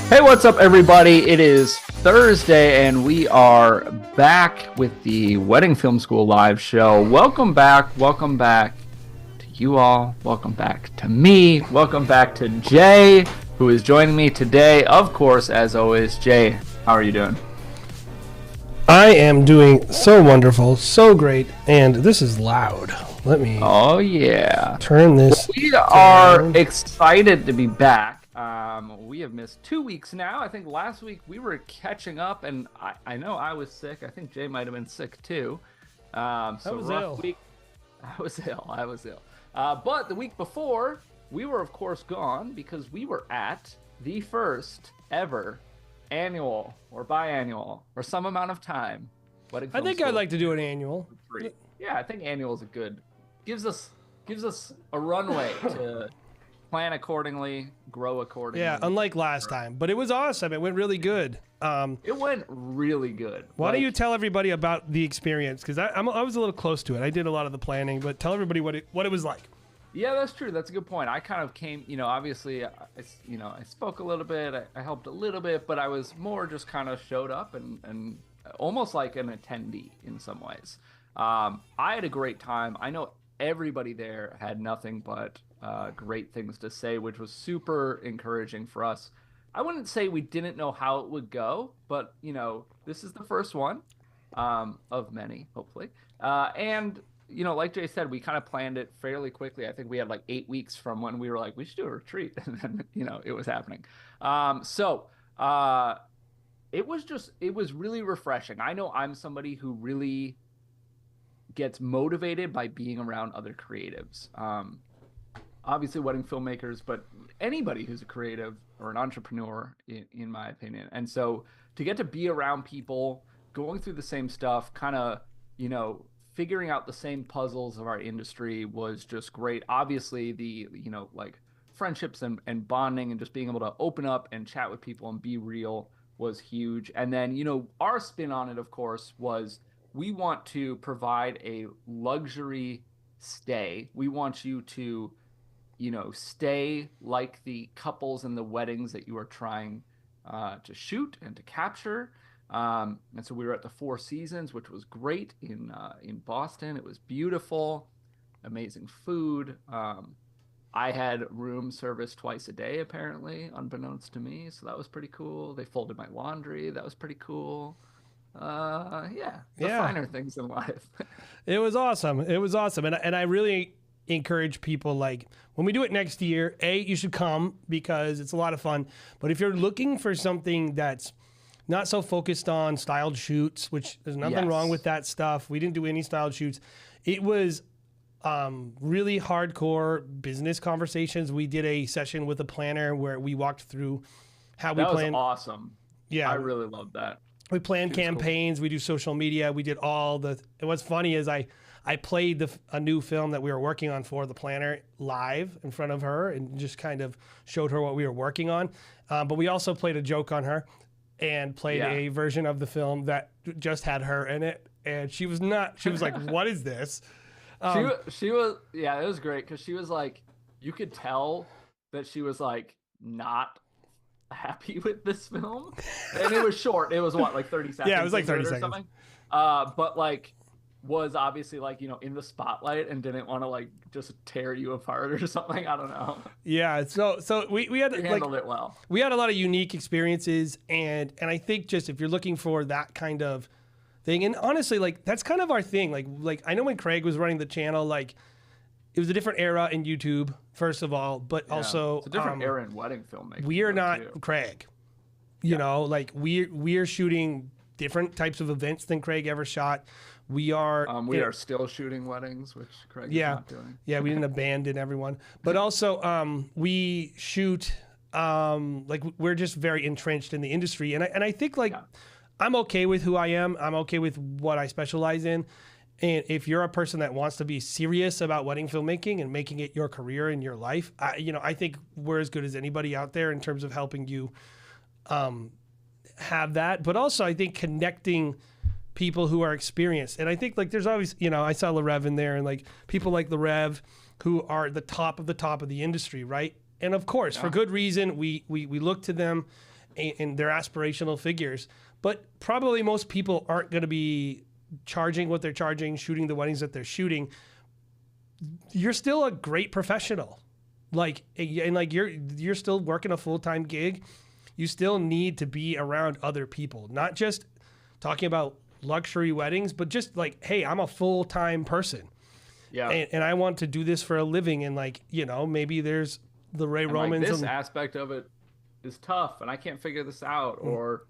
Hey, what's up, everybody? It is Thursday, and we are back with the Wedding Film School live show. Welcome back to you all. Welcome back to me. Welcome back to Jay, who is joining me today. Of course, as always, Jay, how are you doing? I am doing so wonderful, so great, and this is loud. Let me turn this We are excited to be back. We have missed 2 weeks now. I think last week we were catching up, and I know I was sick. I think Jay might have been sick too. I was ill. I was ill. But the week before, we were, of course, gone because we were at the first ever annual or biannual or some amount of time. I think I'd like to do an annual. Yeah, I think annual is a good. Gives us a runway to plan accordingly, grow accordingly. Yeah, unlike last time, but it was awesome. It went really good. It went really good. Why don't you tell everybody about the experience? Because I was a little close to it. I did a lot of the planning, but tell everybody what it was like. Yeah, that's true. That's a good point. I kind of came, obviously, I spoke a little bit, I helped a little bit, but I was more just kind of showed up and almost like an attendee in some ways. I had a great time. I know everybody there had nothing but great things to say, which was super encouraging for us. I wouldn't say we didn't know how it would go, but this is the first one of many, hopefully. And like Jay said, we kind of planned it fairly quickly. I think we had like 8 weeks from when we were like, we should do a retreat, and then it was happening. It was really refreshing. I know I'm somebody who really gets motivated by being around other creatives. Obviously wedding filmmakers, but anybody who's a creative or an entrepreneur, in my opinion. And so to get to be around people going through the same stuff, kind of, figuring out the same puzzles of our industry was just great. Obviously the, like friendships and bonding and just being able to open up and chat with people and be real was huge. And then, our spin on it, of course, was we want to provide a luxury stay. We want you to, stay like the couples and the weddings that you are trying to shoot and to capture. And so we were at the Four Seasons, which was great in Boston. It was beautiful, amazing food. I had room service twice a day, apparently, unbeknownst to me. So that was pretty cool. They folded my laundry. That was pretty cool. Yeah, the finer things in life. It was awesome. It was awesome. And I really encourage people, like, when we do it next year, you should come because it's a lot of fun. But if you're looking for something that's not so focused on styled shoots, which there's nothing wrong with that stuff. We didn't do any styled shoots. It was really hardcore business conversations. We did a session with a planner where we walked through how we plan. That was awesome. Yeah. I really loved that. We plan campaigns. Cool. We do social media. We did all the. And what's funny is I played a new film that we were working on for the planner live in front of her and just kind of showed her what we were working on. But we also played a joke on her and played a version of the film that just had her in it. And she was like, what is this? She was, it was great because she was like, you could tell that she was like not happy with this film, and it was short. It was what, like 30 seconds? Yeah, it was like 30 seconds. Something. But like was obviously like, you know, in the spotlight and didn't want to like just tear you apart or something. I don't know. Yeah, so we had handled it well. We had a lot of unique experiences, and I think just if you're looking for that kind of thing, and honestly, like that's kind of our thing. Like I know when Craig was running the channel, like it was a different era in YouTube, first of all, but also it's a different era in wedding filmmaking. We are not Craig. You know, like we're shooting different types of events than Craig ever shot. We are still shooting weddings, which Craig is not doing. Yeah, we didn't abandon everyone, but also we shoot like we're just very entrenched in the industry, and I think like I'm okay with who I am. I'm okay with what I specialize in. And if you're a person that wants to be serious about wedding filmmaking and making it your career in your life, I think we're as good as anybody out there in terms of helping you have that. But also, I think connecting people who are experienced. And I think like there's always, I saw LaRev in there, and like people like LaRev who are the top of the industry, right? And of course, for good reason, we look to them and they're aspirational figures. But probably most people aren't going to be charging what they're charging, shooting the weddings that they're shooting. You're still a great professional, like, and like you're still working a full-time gig. You still need to be around other people, not just talking about luxury weddings, but just like, hey, I'm a full-time person, and I want to do this for a living. And like, maybe there's the Ray Romans. Like this aspect of it is tough, and I can't figure this out, or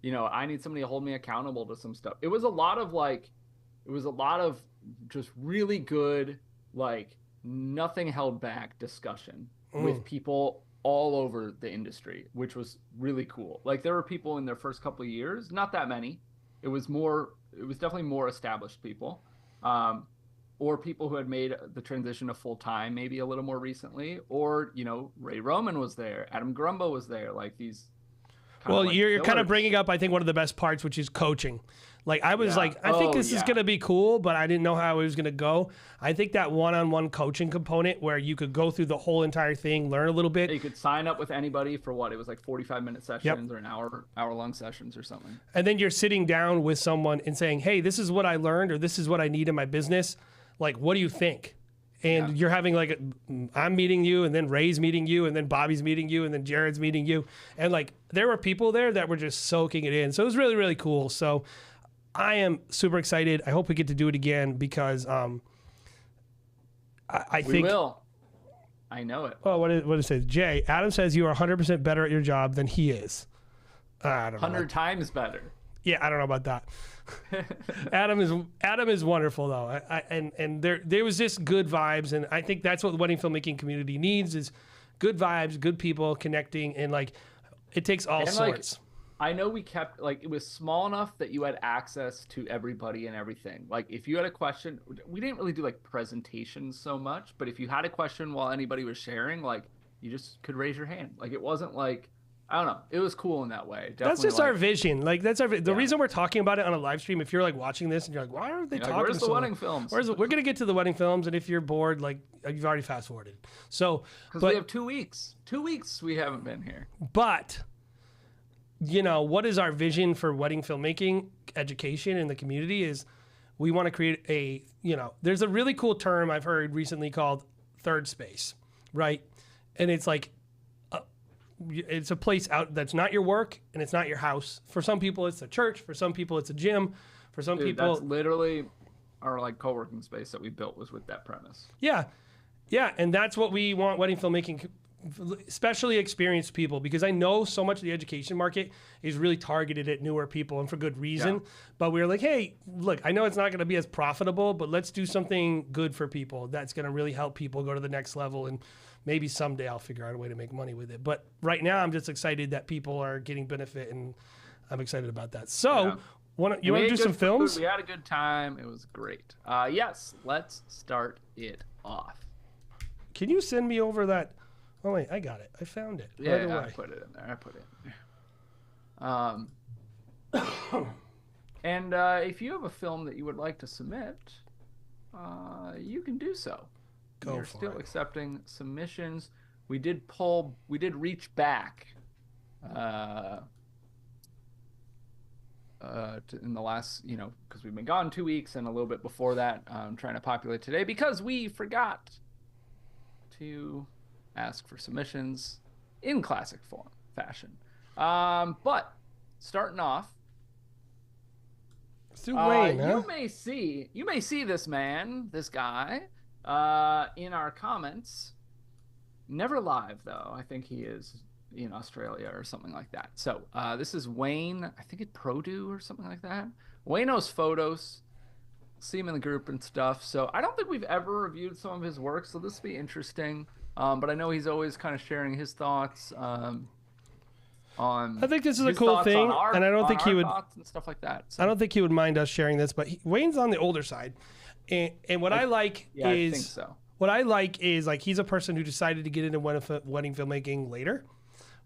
I need somebody to hold me accountable to some stuff. It was a lot of just really good, like nothing held back discussion with people all over the industry, which was really cool. Like there were people in their first couple of years, not that many. It was definitely more established people, or people who had made the transition to full time, maybe a little more recently, or, Ray Roman was there, Adam Grumbo was there, like these. Well, you're kind of bringing up, I think, one of the best parts, which is coaching. Like, I was like, I think this is going to be cool, but I didn't know how it was going to go. I think that one-on-one coaching component where you could go through the whole entire thing, learn a little bit. You could sign up with anybody for what? It was like 45-minute sessions or an hour-long sessions or something. And then you're sitting down with someone and saying, hey, this is what I learned, or this is what I need in my business. Like, what do you think? And you're having like, I'm meeting you, and then Ray's meeting you, and then Bobby's meeting you, and then Jared's meeting you. And like, there were people there that were just soaking it in. So it was really, really cool. So I am super excited. I hope we get to do it again because I think. We will. I know it. Oh, what it says? Jay, Adam says you are 100% better at your job than he is. I don't know. 100 times better. Yeah, I don't know about that. Adam is wonderful though, and there was just good vibes, and I think that's what the wedding filmmaking community needs is good vibes, good people connecting, and like it takes all sorts. Like, I know we kept like it was small enough that you had access to everybody and everything. Like if you had a question, we didn't really do like presentations so much, but if you had a question while anybody was sharing, like you just could raise your hand. Like it wasn't like. I don't know. It was cool in that way. Definitely, that's just our vision. Like that's the reason we're talking about it on a live stream. If you're like watching this and you're like, why aren't they talking? Where's the wedding films? We're gonna get to the wedding films, and if you're bored, like you've already fast forwarded. So, because we have 2 weeks. 2 weeks we haven't been here. But what is our vision for wedding filmmaking education in the community is we want to create there's a really cool term I've heard recently called third space, right? And it's like, it's a place out that's not your work and it's not your house. For some people, it's a church. For some people, it's a gym. For some people, that's literally our like co-working space that we built was with that premise. Yeah. And that's what we want wedding filmmaking, especially experienced people, because I know so much of the education market is really targeted at newer people and for good reason. Yeah. But we were like, hey, look, I know it's not going to be as profitable, but let's do something good for people that's going to really help people go to the next level. And maybe someday I'll figure out a way to make money with it. But right now I'm just excited that people are getting benefit, and I'm excited about that. So you want to do some films? We had a good time. It was great. Yes, let's start it off. Can you send me over that? Oh, wait, I got it. I found it. Yeah, right away. I put it in there. And if you have a film that you would like to submit, you can do so. We're still accepting submissions. We did reach back in the last, because we've been gone 2 weeks and a little bit before that, trying to populate today because we forgot to ask for submissions in classic fashion. But starting off, Wayne, you may see this guy in our comments. Never live though. I think he is in Australia or something like that. So this is Wayne. I think it's Produ or something like that. Wayne knows photos. See him in the group and stuff. So I don't think we've ever reviewed some of his work. So this will be interesting. But I know he's always kind of sharing his thoughts on. I think this is a cool thing, and I don't think he would and stuff like that. So. I don't think he would mind us sharing this, but Wayne's on the older side, and what I like is I think so. What I like is like he's a person who decided to get into wedding filmmaking later,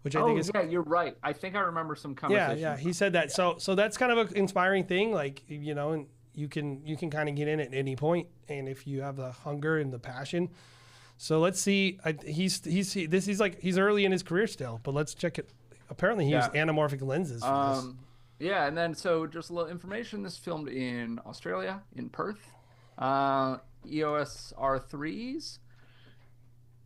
which I think is. Yeah, you're right. I think I remember some conversation. Yeah, he said that. Yeah. So that's kind of an inspiring thing, like and you can kind of get in at any point, and if you have the hunger and the passion. So let's see. He's early in his career still, but let's check it. Apparently, he used anamorphic lenses for this. Yeah, and then so just a little information. This filmed in Australia, in Perth. EOS R3s,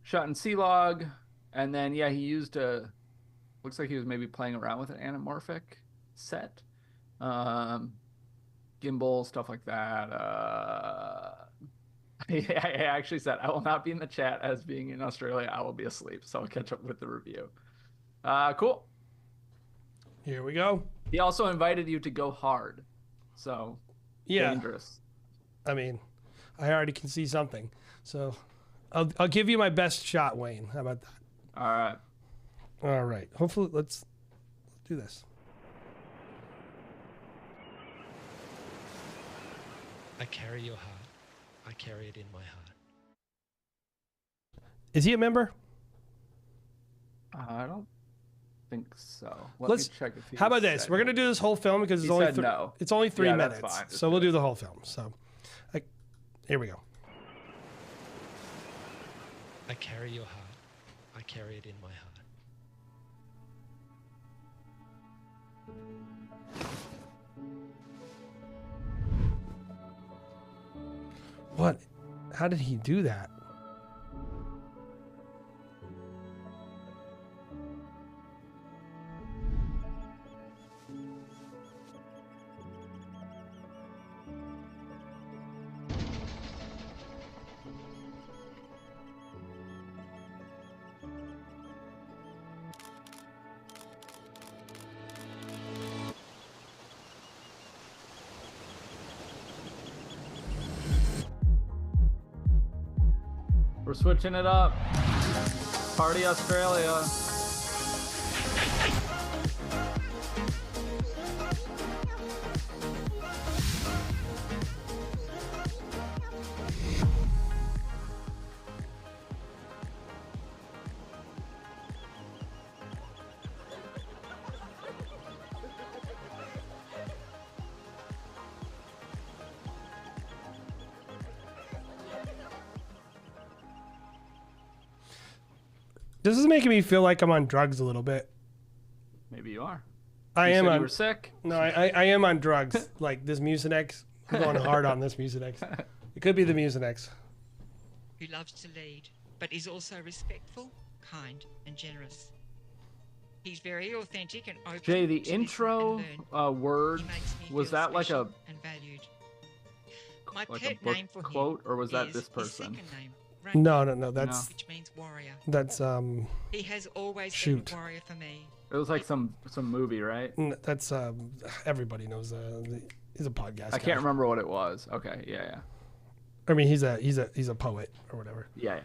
shot in C-Log, and then he used looks like he was maybe playing around with an anamorphic set, gimbal, stuff like that. I actually said I will not be in the chat as being in Australia. I will be asleep, so I'll catch up with the review. Cool. Here we go. He also invited you to go hard, so dangerous. I mean, I already can see something, so I'll give you my best shot, Wayne. How about that? All right. Hopefully, let's do this. I carry your heart. I carry it in my heart. Is he a member? I don't think so. Let's check. How about this? We're gonna do this whole film because it's only it's only 3 minutes, so we'll do the whole film. So, here we go. I carry your heart. I carry it in my heart. What? How did he do that? We're switching it up. Party Australia. This is making me feel like I'm on drugs a little bit. Maybe you are. I You am said on. you were sick. No, I am on drugs. Like this Mucinex. I'm going hard on this Mucinex. It could be the Mucinex. Who loves to lead, but is also respectful, kind, and generous. He's very authentic and open. Jay, the to listen intro and learn. words, He makes me was feel that like a special and valued. My like a pet book name for quote, him or was that is this his person? second name, Randy, No. That's which means warrior. that's He has always Shoot. been a warrior for me. It was like some movie, right? that's everybody knows. He's a podcast. I can't remember what it was. Okay, yeah. I mean, he's a poet or whatever. Yeah.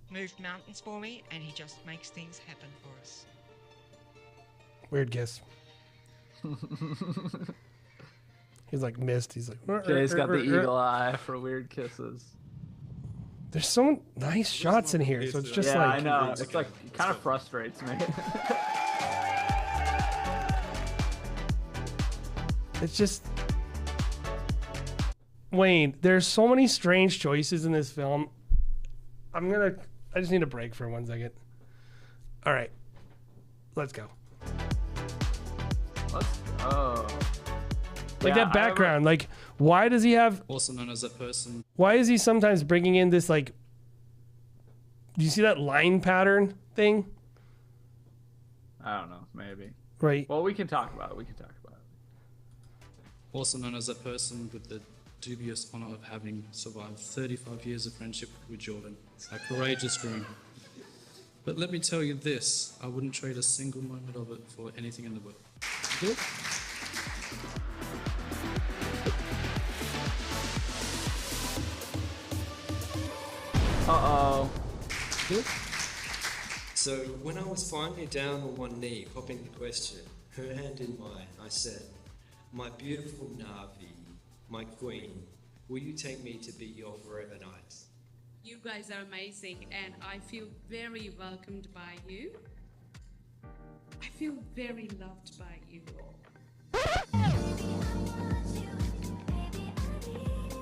Moved mountains for me, and he just makes things happen for us. Weird kiss. He's like missed. He's like. Jay's got the eagle eye for weird kisses. There's so nice shots in here, so it's just Yeah, like I know. It's like it kind of frustrates me. it's just. Wayne, there's so many strange choices in this film. I just need a break for 1 second. All right, let's go. Like that background, like why does he have? Also known as that person. Why is he sometimes bringing in this like? Do you see that line pattern thing? I don't know, maybe. Right. Well, we can talk about it. Also known as that person with the dubious honor of having survived 35 years of friendship with Jordan. A courageous groom. But let me tell you this, I wouldn't trade a single moment of it for anything in the world. Uh-oh. So when I was finally down on one knee, copying the question, her hand in mine, I said, "My beautiful Navi, my queen, will you take me to be your forever knight?" You guys are amazing, and I feel very welcomed by you. I feel very loved by you all.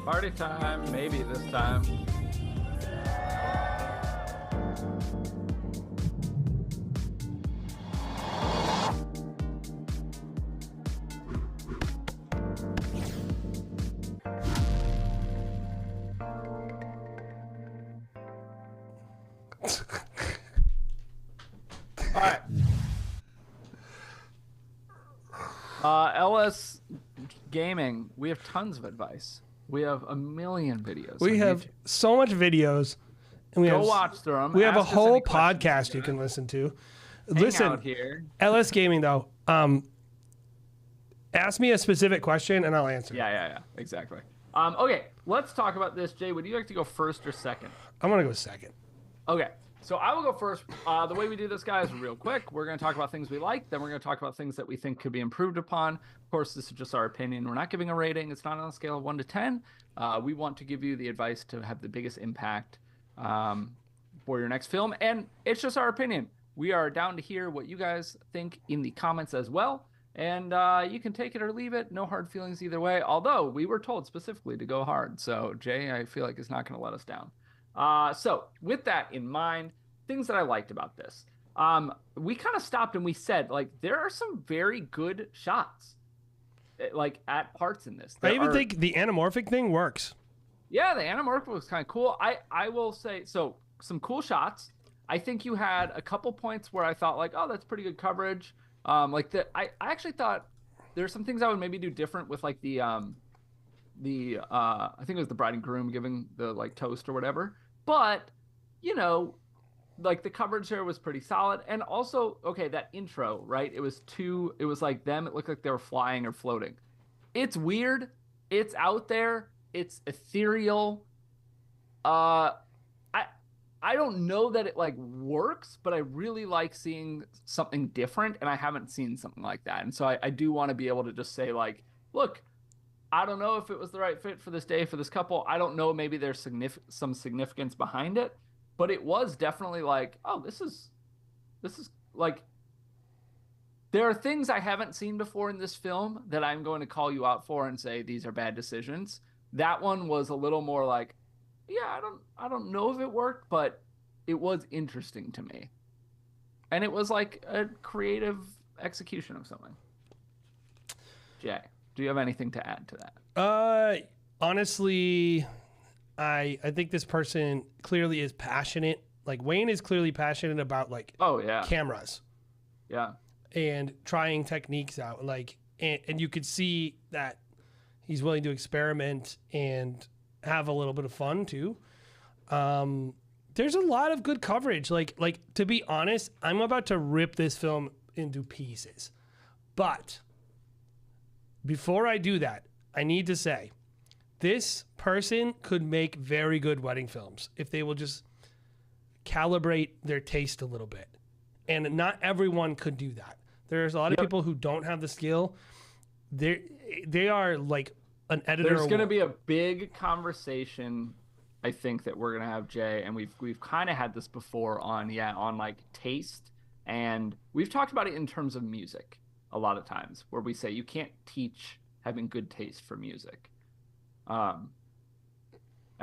Party time, maybe this time. All right. LS Gaming, we have tons of advice. We have a million videos. We on have YouTube. so much videos, and we Go have watch through them. we have a Ask us whole any questions podcast you got. can listen to. Hang Listen, out here. LS Gaming though, ask me a specific question and I'll answer. Yeah, exactly. Okay, let's talk about this. Jay, would you like to go first or second? I'm gonna go second. Okay, so I will go first. The way we do this, guys, real quick. We're going to talk about things we like. Then we're going to talk about things that we think could be improved upon. Of course, this is just our opinion. We're not giving a rating. It's not on a scale of 1 to 10. We want to give you the advice to have the biggest impact for your next film. And it's just our opinion. We are down to hear what you guys think in the comments as well. And you can take it or leave it. No hard feelings either way. Although we were told specifically to go hard. So Jay, I feel like is not going to let us down. So with that in mind, things that I liked about this. We kind of stopped and we said, like, there are some very good shots, like at parts in this. I even think the anamorphic thing works. Yeah, the anamorphic was kind of cool. I will say, so some cool shots. I think you had a couple points where I thought like, oh, that's pretty good coverage. I actually thought there's some things I would maybe do different with like I think it was the bride and groom giving the like toast or whatever. But, you know, like the coverage there was pretty solid. And also, okay, that intro, right? It was like them. It looked like they were flying or floating. It's weird. It's out there. It's ethereal. I don't know that it like works, but I really like seeing something different, and I haven't seen something like that. And so I do want to be able to just say like, look, I don't know if it was the right fit for this day, for this couple. I don't know. Maybe there's some significance behind it, but it was definitely like, oh, this is like, there are things I haven't seen before in this film that I'm going to call you out for and say, these are bad decisions. That one was a little more like, yeah, I don't know if it worked, but it was interesting to me. And it was like a creative execution of something. Jay, do you have anything to add to that? Honestly, I think this person clearly is passionate. Like Wayne is clearly passionate about like Oh yeah, cameras yeah, and trying techniques out. Like, and you could see that he's willing to experiment and have a little bit of fun too. There's a lot of good coverage. Like to be honest, I'm about to rip this film into pieces. But before I do that, I need to say this person could make very good wedding films if they will just calibrate their taste a little bit. And not everyone could do that. There's a lot of people who don't have the skill. They are like an editor. There's going to be a big conversation, I think, that we're going to have, Jay, and we've kind of had this before on like taste, and we've talked about it in terms of music a lot of times, where we say you can't teach having good taste for music. And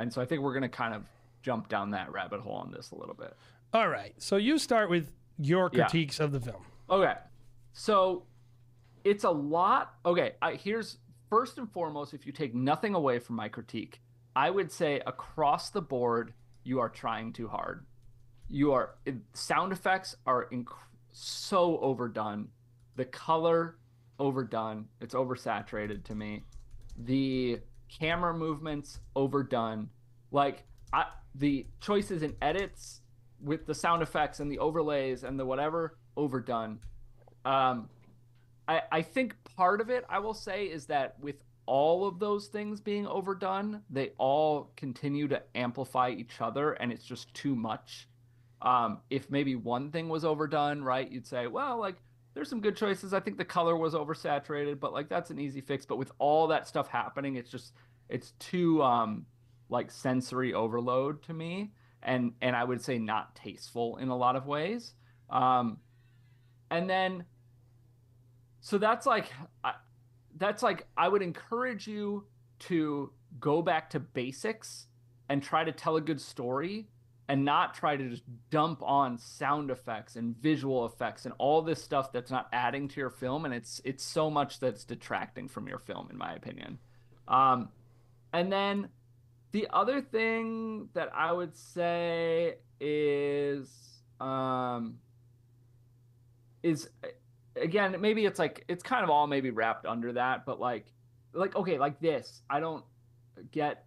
so I think we're going to kind of jump down that rabbit hole on this a little bit. All right. So you start with your critiques of the film. Okay. So it's a lot. Okay. Here's first and foremost, if you take nothing away from my critique, I would say across the board, you are trying too hard. Sound effects are so overdone. The color overdone. It's oversaturated to me. The camera movements overdone. Like the choices in edits with the sound effects and the overlays and the whatever overdone. I think part of it, I will say, is that with all of those things being overdone, they all continue to amplify each other, and it's just too much. If maybe one thing was overdone, right, you'd say, well, like, there's some good choices. I think the color was oversaturated, but like that's an easy fix. But with all that stuff happening, it's too like sensory overload to me, and I would say not tasteful in a lot of ways. And then, so that's like I would encourage you to go back to basics and try to tell a good story, and not try to just dump on sound effects and visual effects and all this stuff that's not adding to your film. And it's so much that's detracting from your film, in my opinion. And then the other thing that I would say is again, maybe it's like, it's kind of all maybe wrapped under that, but like, okay, like this, I don't get,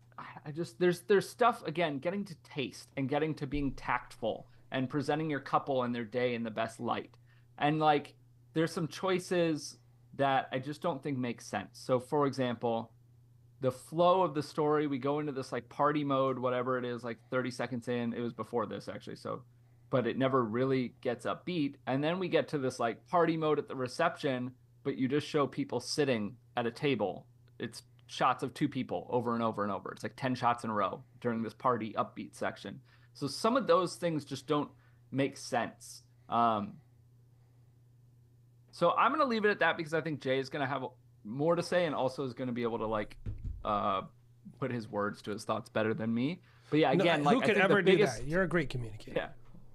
there's stuff, again, getting to taste and getting to being tactful and presenting your couple and their day in the best light. And like, there's some choices that I just don't think make sense. So for example, the flow of the story, we go into this like party mode, whatever it is, like 30 seconds in, it was before this actually. So, but it never really gets upbeat. And then we get to this like party mode at the reception, but you just show people sitting at a table. It's shots of two people over and over and over. It's like 10 shots in a row during this party upbeat section. So some of those things just don't make sense. So I'm going to leave it at that because I think Jay is going to have more to say and also is going to be able to like put his words to his thoughts better than me. But yeah, again, who could ever do biggest, that? You're a great communicator. Yeah.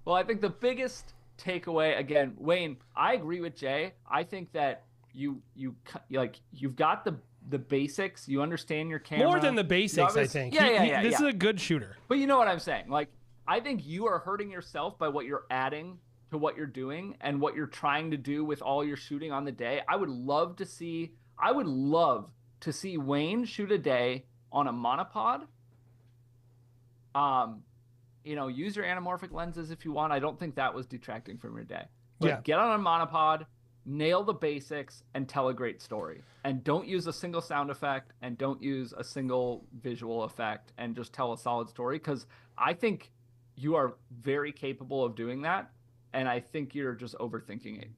Well, I think the biggest takeaway, again, Wayne, I agree with Jay. I think that you've got the basics. You understand your camera. More than the basics, I think. Yeah. This is a good shooter. But you know what I'm saying? Like, I think you are hurting yourself by what you're adding to what you're doing and what you're trying to do with all your shooting on the day. I would love to see Wayne shoot a day on a monopod. Use your anamorphic lenses if you want. I don't think that was detracting from your day. But get on a monopod, nail the basics, and tell a great story. And don't use a single sound effect and don't use a single visual effect, and just tell a solid story, because I think you are very capable of doing that, and I think you're just overthinking it.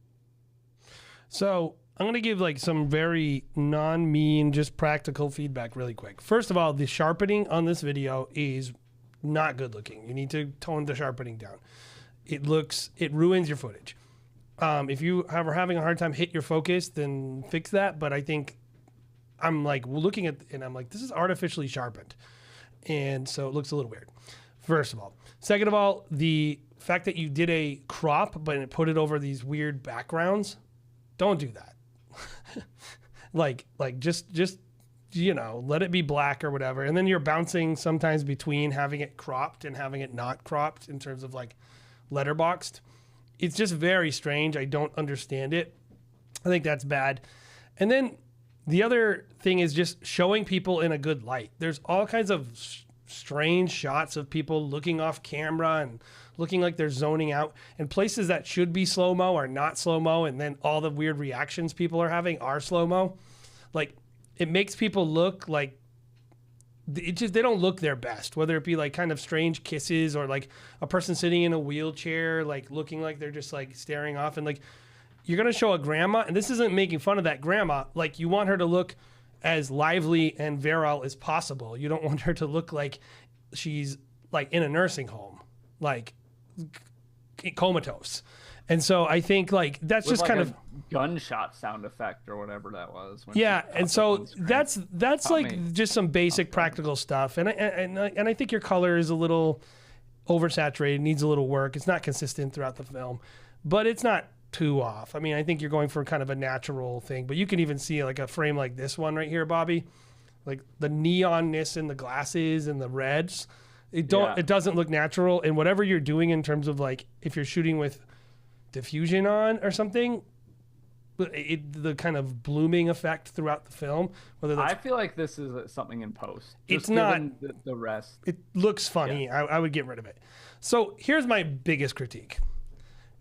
So I'm going to give like some very non-mean, just practical feedback really quick. First of all, the sharpening on this video is not good looking. You need to tone the sharpening down. It ruins your footage. If you are having a hard time hit your focus, then fix that. But I think I'm like looking at, and I'm like, this is artificially sharpened. And so it looks a little weird, first of all. Second of all, the fact that you did a crop, but put it over these weird backgrounds, don't do that. like just let it be black or whatever. And then you're bouncing sometimes between having it cropped and having it not cropped in terms of like letterboxed. It's just very strange. I don't understand it. I think that's bad. And then the other thing is just showing people in a good light. There's all kinds of strange shots of people looking off camera and looking like they're zoning out, and places that should be slow-mo are not slow-mo, and then all the weird reactions people are having are slow-mo. Like, it makes people look like they don't look their best, whether it be like kind of strange kisses or like a person sitting in a wheelchair, like looking like they're just like staring off. And like, you're going to show a grandma, and this isn't making fun of that grandma. Like, you want her to look as lively and virile as possible. You don't want her to look like she's like in a nursing home, like comatose. And so I think like that's With just like kind a of gunshot sound effect or whatever that was. when yeah. she And popped so up on the screen. that's Taught like me. just some basic practical stuff. And I think your color is a little oversaturated, needs a little work. It's not consistent throughout the film, but it's not too off. I mean, I think you're going for kind of a natural thing, but you can even see like a frame like this one right here, Bobby, like the neonness in the glasses and the reds. It doesn't look natural. And whatever you're doing in terms of like, if you're shooting with diffusion on or something, the kind of blooming effect throughout the film, whether that's, I feel like this is something in post. It's Just not- given the rest. it looks funny. I would get rid of it. So here's my biggest critique.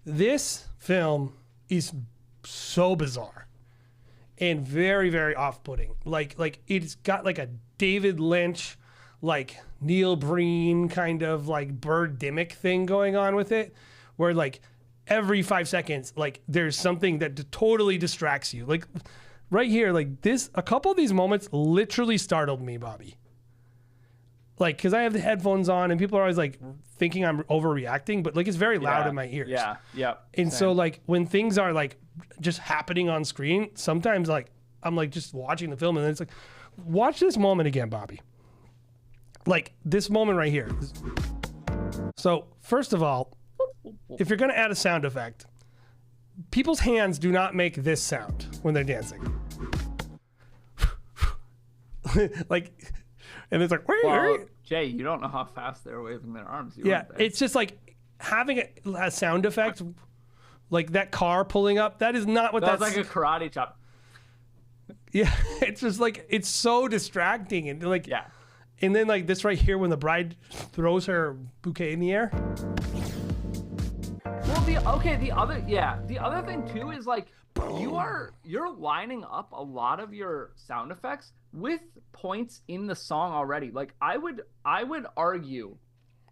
This film is so bizarre and very, very off-putting. Like it's got like a David Lynch, like Neil Breen kind of like Birdemic thing going on with it, where like every 5 seconds, like there's something that totally distracts you. Like right here, like this, a couple of these moments literally startled me, Bobby. Like, cause I have the headphones on and people are always like thinking I'm overreacting, but like it's very loud in my ears. Yeah, yeah. And so like when things are like just happening on screen, sometimes like I'm like just watching the film and then it's like, watch this moment again, Bobby. Like this moment right here. So first of all, if you're gonna add a sound effect, people's hands do not make this sound when they're dancing. Like, and it's like, Well, Jay, you don't know how fast they're waving their arms. You yeah, weren't there. it's just like having a sound effect, like that car pulling up. That is not what That that's was like a karate chop. Yeah, it's just like it's so distracting and like Yeah. And then like this right here when the bride throws her bouquet in the air. Well, the other thing too is like you're lining up a lot of your sound effects with points in the song already. Like I would argue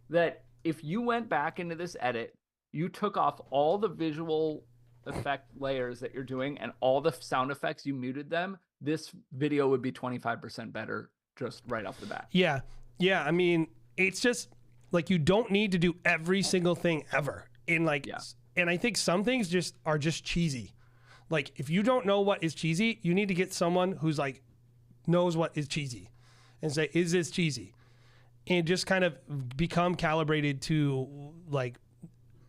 that if you went back into this edit, you took off all the visual effect layers that you're doing and all the sound effects, you muted them, this video would be 25% better just right off the bat. Yeah. Yeah, I mean, it's just like you don't need to do every single thing ever. And like and I think some things just are just cheesy. Like if you don't know what is cheesy, you need to get someone who's like knows what is cheesy and say, is this cheesy? And just kind of become calibrated to like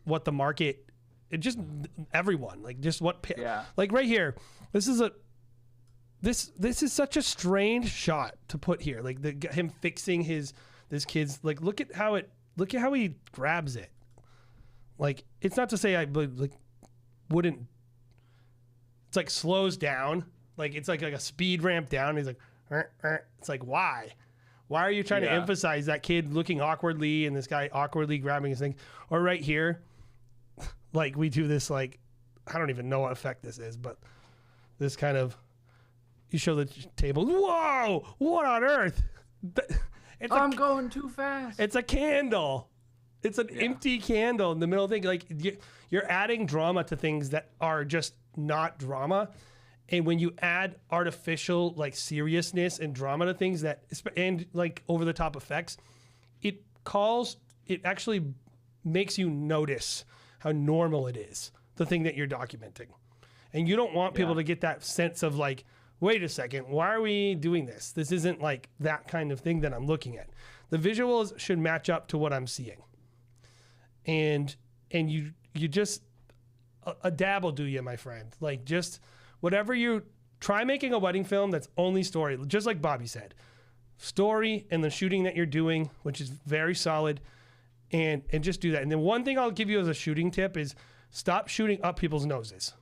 what the market, it just everyone, like just what, like right here, this is this is such a strange shot to put here. Like him fixing this kid's, like, look at how he grabs it. Like, it's not to say I like wouldn't, it's like slows down. Like it's like a speed ramp down. He's like, it's like, why are you trying to emphasize that kid looking awkwardly and this guy awkwardly grabbing his thing? Or right here, like we do this, like, I don't even know what effect this is, but this kind of, you show the table. Whoa! What on earth? I'm going too fast. It's a candle. It's an empty candle in the middle of the thing. Like you're adding drama to things that are just not drama. And when you add artificial like seriousness and drama to things and like over the top effects, it actually makes you notice how normal it is, the thing that you're documenting. And you don't want people to get that sense of like, wait a second, why are we doing this? This isn't like that kind of thing that I'm looking at. The visuals should match up to what I'm seeing. And you just, a dab will do you, my friend. Like just whatever you try making a wedding film that's only story, just like Bobby said. Story and the shooting that you're doing, which is very solid, and just do that. And then one thing I'll give you as a shooting tip is stop shooting up people's noses.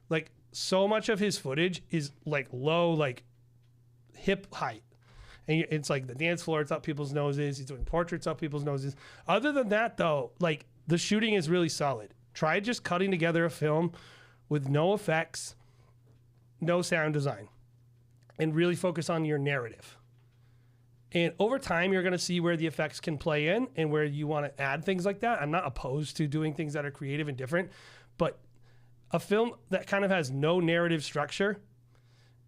Like, so much of his footage is like low, like hip height. And it's like the dance floor, it's up people's noses. He's doing portraits up people's noses. Other than that, though, like the shooting is really solid. Try just cutting together a film with no effects, no sound design, and really focus on your narrative. And over time, you're going to see where the effects can play in and where you want to add things like that. I'm not opposed to doing things that are creative and different, but a film that kind of has no narrative structure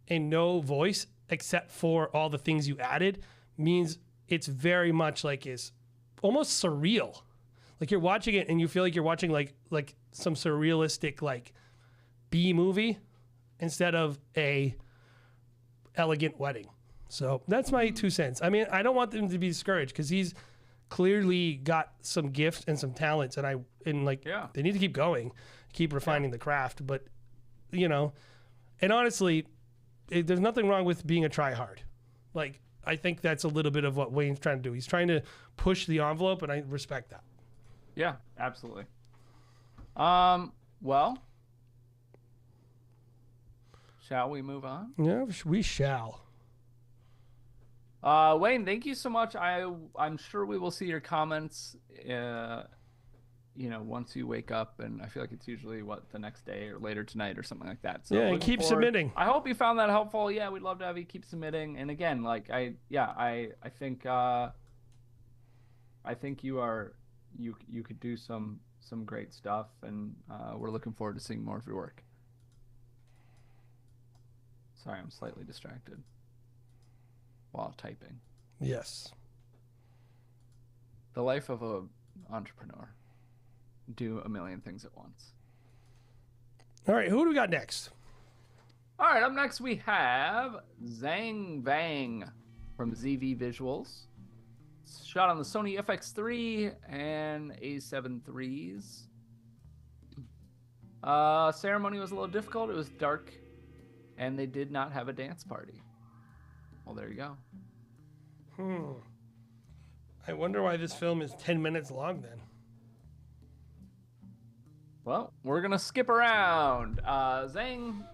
and no voice except for all the things you added means it's very much like is almost surreal. Like you're watching it and you feel like you're watching like some surrealistic like B movie instead of a elegant wedding. So that's my 2 cents. I mean, I don't want them to be discouraged because he's clearly got some gifts and some talents, and they need to keep going, keep refining the craft. But and honestly, there's nothing wrong with being a try-hard. Like, I think that's a little bit of what Wayne's trying to do. He's trying to push the envelope, and I respect that. Yeah, absolutely. Well, shall we move on? Yeah, we shall. Wayne, thank you so much. I'm sure we will see your comments, once you wake up, and I feel like it's usually the next day or later tonight or something like that. So yeah, and keep submitting. I hope you found that helpful. Yeah, we'd love to have you keep submitting. And again, like I think you could do some great stuff, and we're looking forward to seeing more of your work. Sorry, I'm slightly distracted while typing. Yes. The life of an entrepreneur. Do a million things at once. All right, who do we got next? All right, up next we have Zhang Vang from ZV Visuals. It's shot on the Sony FX3 and A7 IIIs. Ceremony was a little difficult. It was dark, and they did not have a dance party. Well, there you go. I wonder why this film is 10 minutes long then. Well, we're going to skip around. Zhang,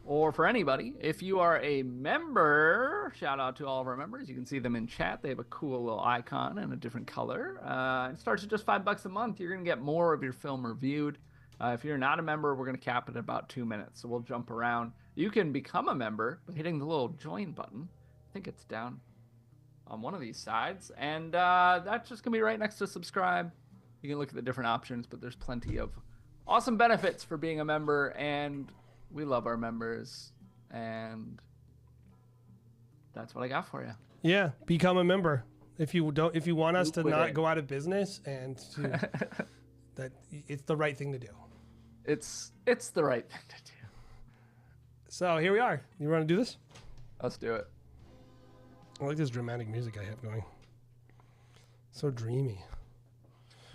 or for anybody, if you are a member, shout out to all of our members. You can see them in chat. They have a cool little icon and a different color. It starts at just $5 a month. You're going to get more of your film reviewed. If you're not a member, we're going to cap it at about 2 minutes. So we'll jump around. You can become a member by hitting the little join button. I think it's down on one of these sides. And that's just going to be right next to subscribe. You can look at the different options, but there's plenty of awesome benefits for being a member, and we love our members, and that's what I got for you. Yeah, become a member. If you want us to not go out of business, and that it's the right thing to do. It's the right thing to do. So here we are. You want to do this? Let's do it. I like this dramatic music I have going. So dreamy.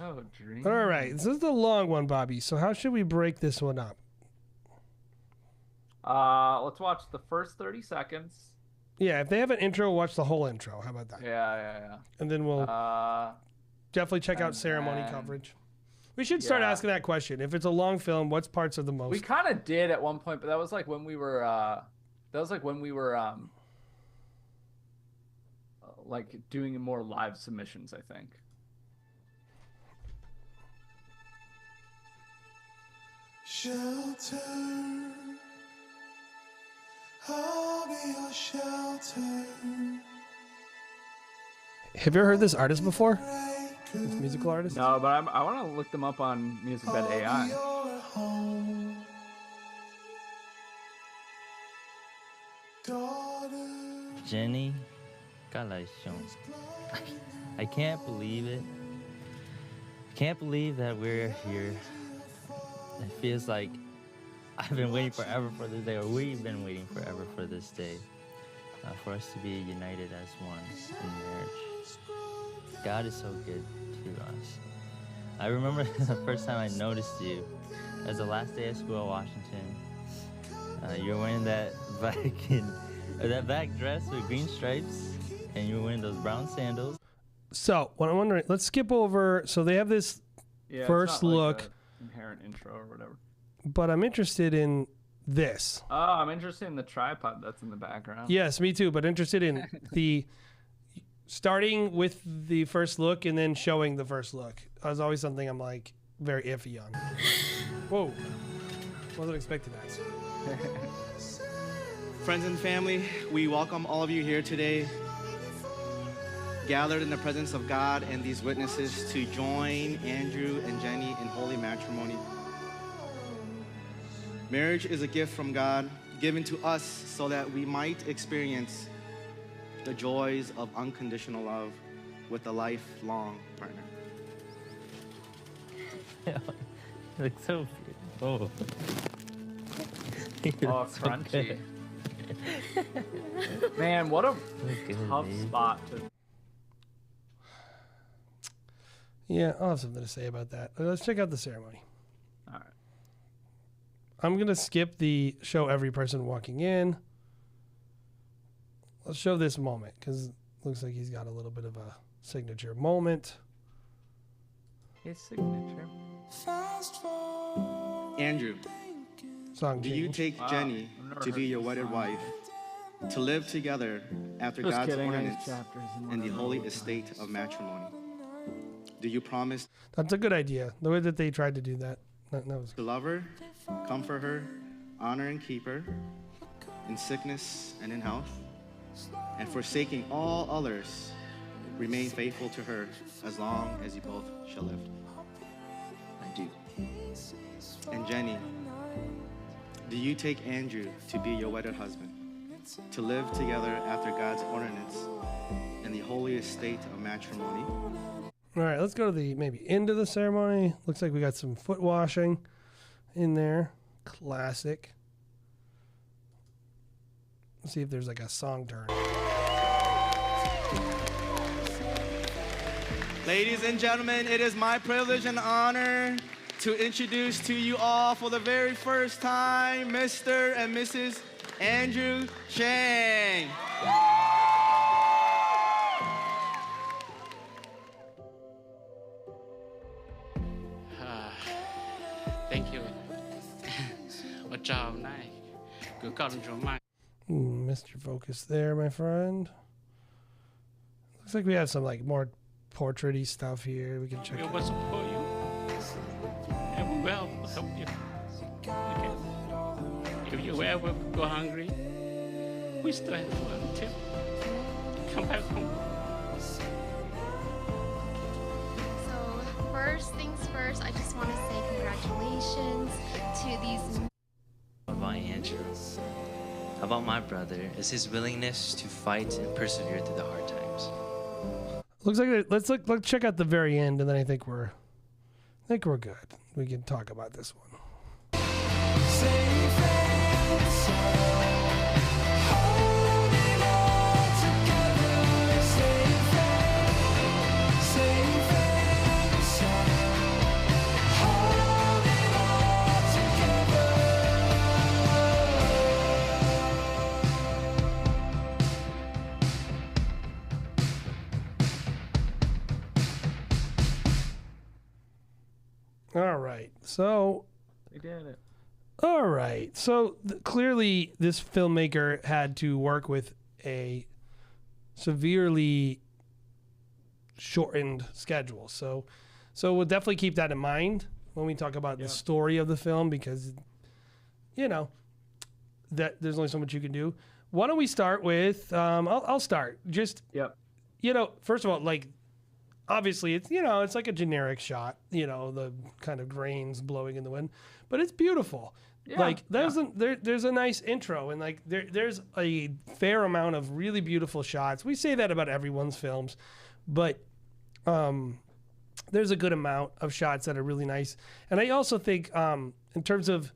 Oh, dreamy. All right, this is the long one, Bobby. So how should we break this one up? Let's watch the first 30 seconds. Yeah, if they have an intro, watch the whole intro. How about that? Yeah. And then we'll definitely check out ceremony coverage. We should start asking that question. If it's a long film, what's parts of the most? We kind of did at one point, but that was like when we were like doing more live submissions, I think. Shelter, I'll be your shelter. Have you ever heard this artist before? This musical artist? No, but I want to look them up on MusicBed AI. Jenny Galation. I can't believe it. I can't believe that we're here. It feels like I've been waiting forever for this day, or we've been waiting forever for this day, for us to be united as one in marriage. God is so good to us. I remember the first time I noticed you. It was the last day of school at Washington. You're wearing that black dress with green stripes, and you're wearing those brown sandals. So, what I'm wondering, let's skip over. So they have this first it's not look, like a inherent intro or whatever. but I'm interested in this. Oh, I'm interested in the tripod that's in the background. Yes, me too, but interested in the starting with the first look and then showing the first look. That's always something I'm like very iffy on. Whoa. Wasn't expecting that. Friends and family, we welcome all of you here today, gathered in the presence of God and these witnesses to join Andrew and Jenny in holy matrimony. Marriage is a gift from God given to us so that we might experience the joys of unconditional love with a lifelong partner. You look so beautiful. You Oh, look so crunchy. good. Man, what a Look good, tough babe. spot to. Yeah, I'll have something to say about that. Let's check out the ceremony. All right. I'm going to skip the show every person walking in. Let's show this moment because it looks like he's got a little bit of a signature moment. His signature. Andrew, Song do you change. take Wow, Jenny I've never to heard be your this wedded song. wife, to live together after Just God's kidding, I ordinance use chapters and in the whatever. holy estate of matrimony? Do you promise That's a good idea. The way that they tried to do that. That was to love her, comfort her, honor and keep her in sickness and in health, and forsaking all others, remain faithful to her as long as you both shall live? I do. And Jenny, do you take Andrew to be your wedded husband, to live together after God's ordinance in the holy estate of matrimony? All right, let's go to the maybe end of the ceremony. Looks like we got some foot washing in there. Classic. Let's see if there's like a song turn. Ladies and gentlemen, it is my privilege and honor to introduce to you all for the very first time, Mr. and Mrs. Andrew Chang. Thank you. 我照那个告诉主嘛。 Mr. Focus there, my friend. Looks like we have some like more portrait-y stuff here. We can check We it will out. support you. And we will help you. Okay. If you ever go hungry, we still have one tip. Come back home. So, first things first, I just want to say congratulations to these. About Andrew, about my brother, is his willingness to fight and persevere through the hard times. Looks like let's check out the very end, and then I think we're good. We can talk about this one. All right, so They did it. all right, so clearly this filmmaker had to work with a severely shortened schedule. So we'll definitely keep that in mind when we talk about the story of the film, because you know that there's only so much you can do. Why don't we start with? I'll start. Just first of all, like. Obviously, it's like a generic shot, the kind of grains blowing in the wind, but it's beautiful. There's a nice intro, and like there's a fair amount of really beautiful shots. We say that about everyone's films, but there's a good amount of shots that are really nice. And I also think in terms of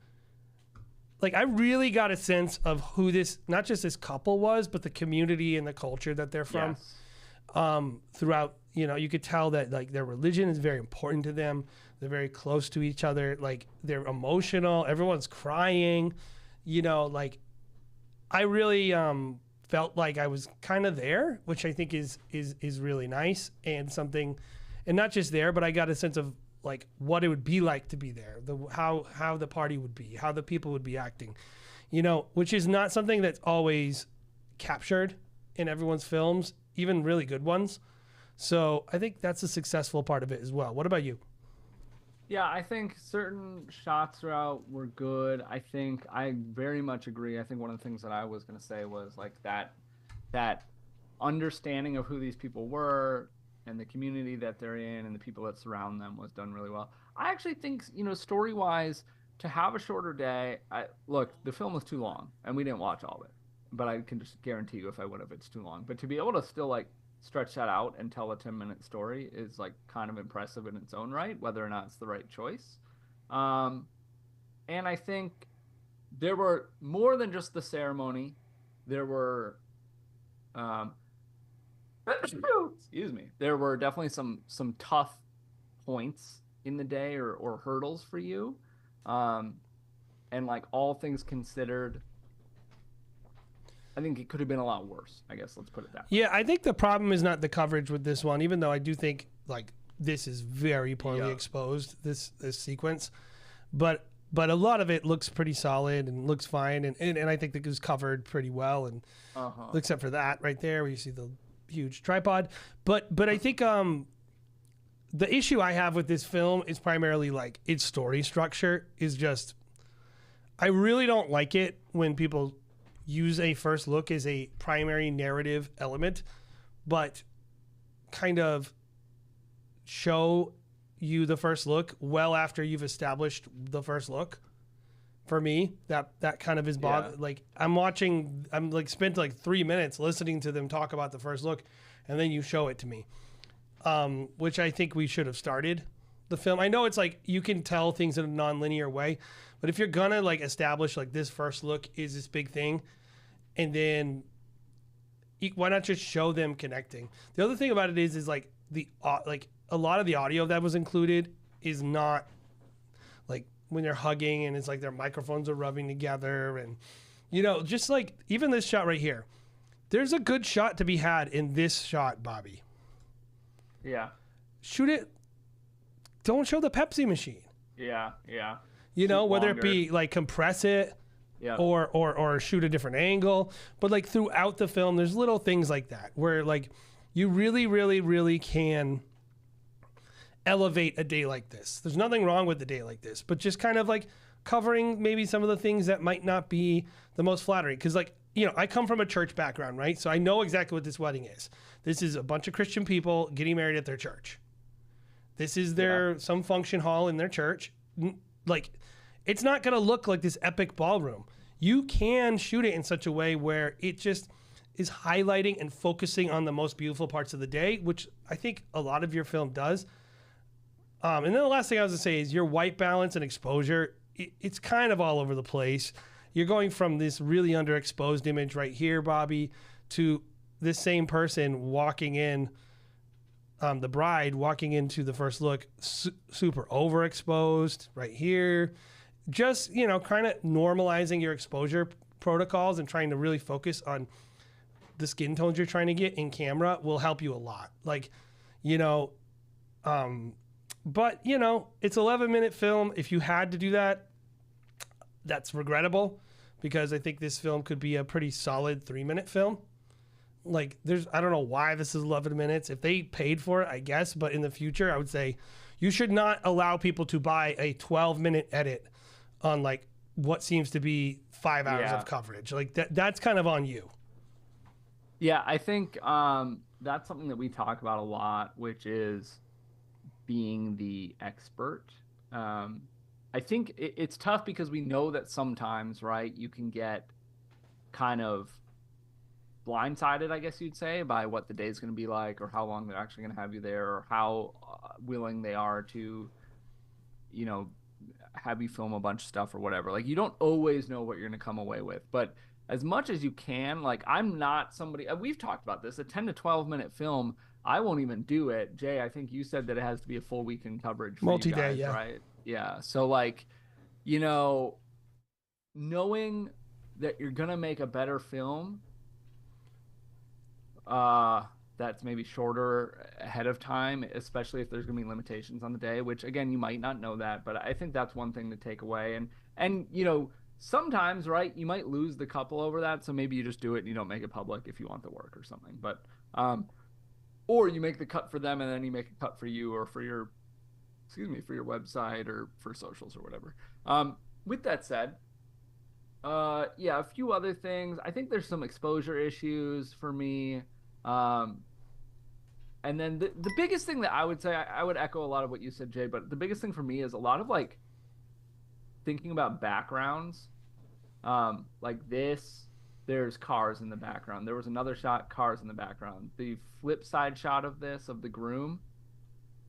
like, I really got a sense of who this, not just this couple was, but the community and the culture that they're from. Throughout, you could tell that like their religion is very important to them. They're very close to each other. Like they're emotional. Everyone's crying. you know, like I really felt like I was kind of there, which I think is really nice and something, and not just there, but I got a sense of like what it would be like to be there, how the party would be, how the people would be acting, you know, which is not something that's always captured in everyone's films, even really good ones. So I think that's a successful part of it as well. What about you? Yeah, I think certain shots throughout were good. I think I very much agree. I think one of the things that I was going to say was like that understanding of who these people were and the community that they're in and the people that surround them was done really well. I actually think, you know, story-wise, to have a shorter day, look, the film was too long and we didn't watch all of it. But I can just guarantee you if I would have, it's too long. But to be able to still like stretch that out and tell a 10-minute story is like kind of impressive in its own right, whether or not it's the right choice. And I think there were more than just the ceremony. There were, excuse me, there were definitely some tough points in the day or hurdles for you. And like all things considered, I think it could have been a lot worse. I guess let's put it that way. Yeah, I think the problem is not the coverage with this one, even though I do think like this is very poorly exposed, this sequence. But a lot of it looks pretty solid and looks fine, and I think it was covered pretty well, and except for that right there where you see the huge tripod. But I think the issue I have with this film is primarily like its story structure is just, I really don't like it when people use a first look as a primary narrative element, but kind of show you the first look well after you've established the first look. For me, that kind of is like I'm like spent like 3 minutes listening to them talk about the first look, and then you show it to me, which I think we should have started the film. I know it's like you can tell things in a non-linear way, but if you're gonna like establish like this first look is this big thing, and then why not just show them connecting? The other thing about it is like like a lot of the audio that was included is not like when they're hugging and it's like their microphones are rubbing together, and you know, just like even this shot right here, there's a good shot to be had in this shot, Bobby. Yeah. Shoot it. Don't show the Pepsi machine. Yeah. You know, whether it be like compress it, or shoot a different angle, but like throughout the film, there's little things like that where like you really, really, really can elevate a day like this. There's nothing wrong with a day like this, but just kind of like covering maybe some of the things that might not be the most flattering. Because like, you know, I come from a church background, right? So I know exactly what this wedding is. This is a bunch of Christian people getting married at their church. This is some function hall in their church. Like, it's not going to look like this epic ballroom. You can shoot it in such a way where it just is highlighting and focusing on the most beautiful parts of the day, which I think a lot of your film does. And then the last thing I was going to say is your white balance and exposure, it's kind of all over the place. You're going from this really underexposed image right here, Bobby, to this same person walking in, the bride walking into the first look, super overexposed right here. Just, you know, kind of normalizing your exposure protocols and trying to really focus on the skin tones you're trying to get in camera will help you a lot. Like, you know, but, you know, it's 11-minute film. If you had to do that, that's regrettable, because I think this film could be a pretty solid 3-minute film. Like, I don't know why this is 11 minutes. If they paid for it, I guess, but in the future, I would say you should not allow people to buy a 12-minute edit on like what seems to be 5 hours of coverage. Like that's kind of on you. Yeah, I think that's something that we talk about a lot, which is being the expert. I think it's tough because we know that sometimes, right, you can get kind of blindsided, I guess you'd say, by what the day's going to be like, or how long they're actually going to have you there, or how willing they are to, you know, have you film a bunch of stuff or whatever. Like, you don't always know what you're going to come away with, but as much as you can, like, I'm not somebody, we've talked about this, a 10 to 12 minute film, I won't even do it. Jay, I think you said that it has to be a full weekend coverage for multi-day, you guys, right? Yeah. So like, you know, knowing that you're gonna make a better film, that's maybe shorter ahead of time, especially if there's gonna be limitations on the day, which again, you might not know that, but I think that's one thing to take away. And you know, sometimes, right, you might lose the couple over that, so maybe you just do it and you don't make it public if you want the work or something. But or you make the cut for them and then you make a cut for you or for your for your website or for socials or whatever. With that said, yeah, a few other things. I think there's some exposure issues for me. And then the biggest thing that I would say, I would echo a lot of what you said, Jay, but the biggest thing for me is a lot of like thinking about backgrounds. Like this, there's cars in the background. There was another shot, cars in the background. The flip side shot of this, of the groom,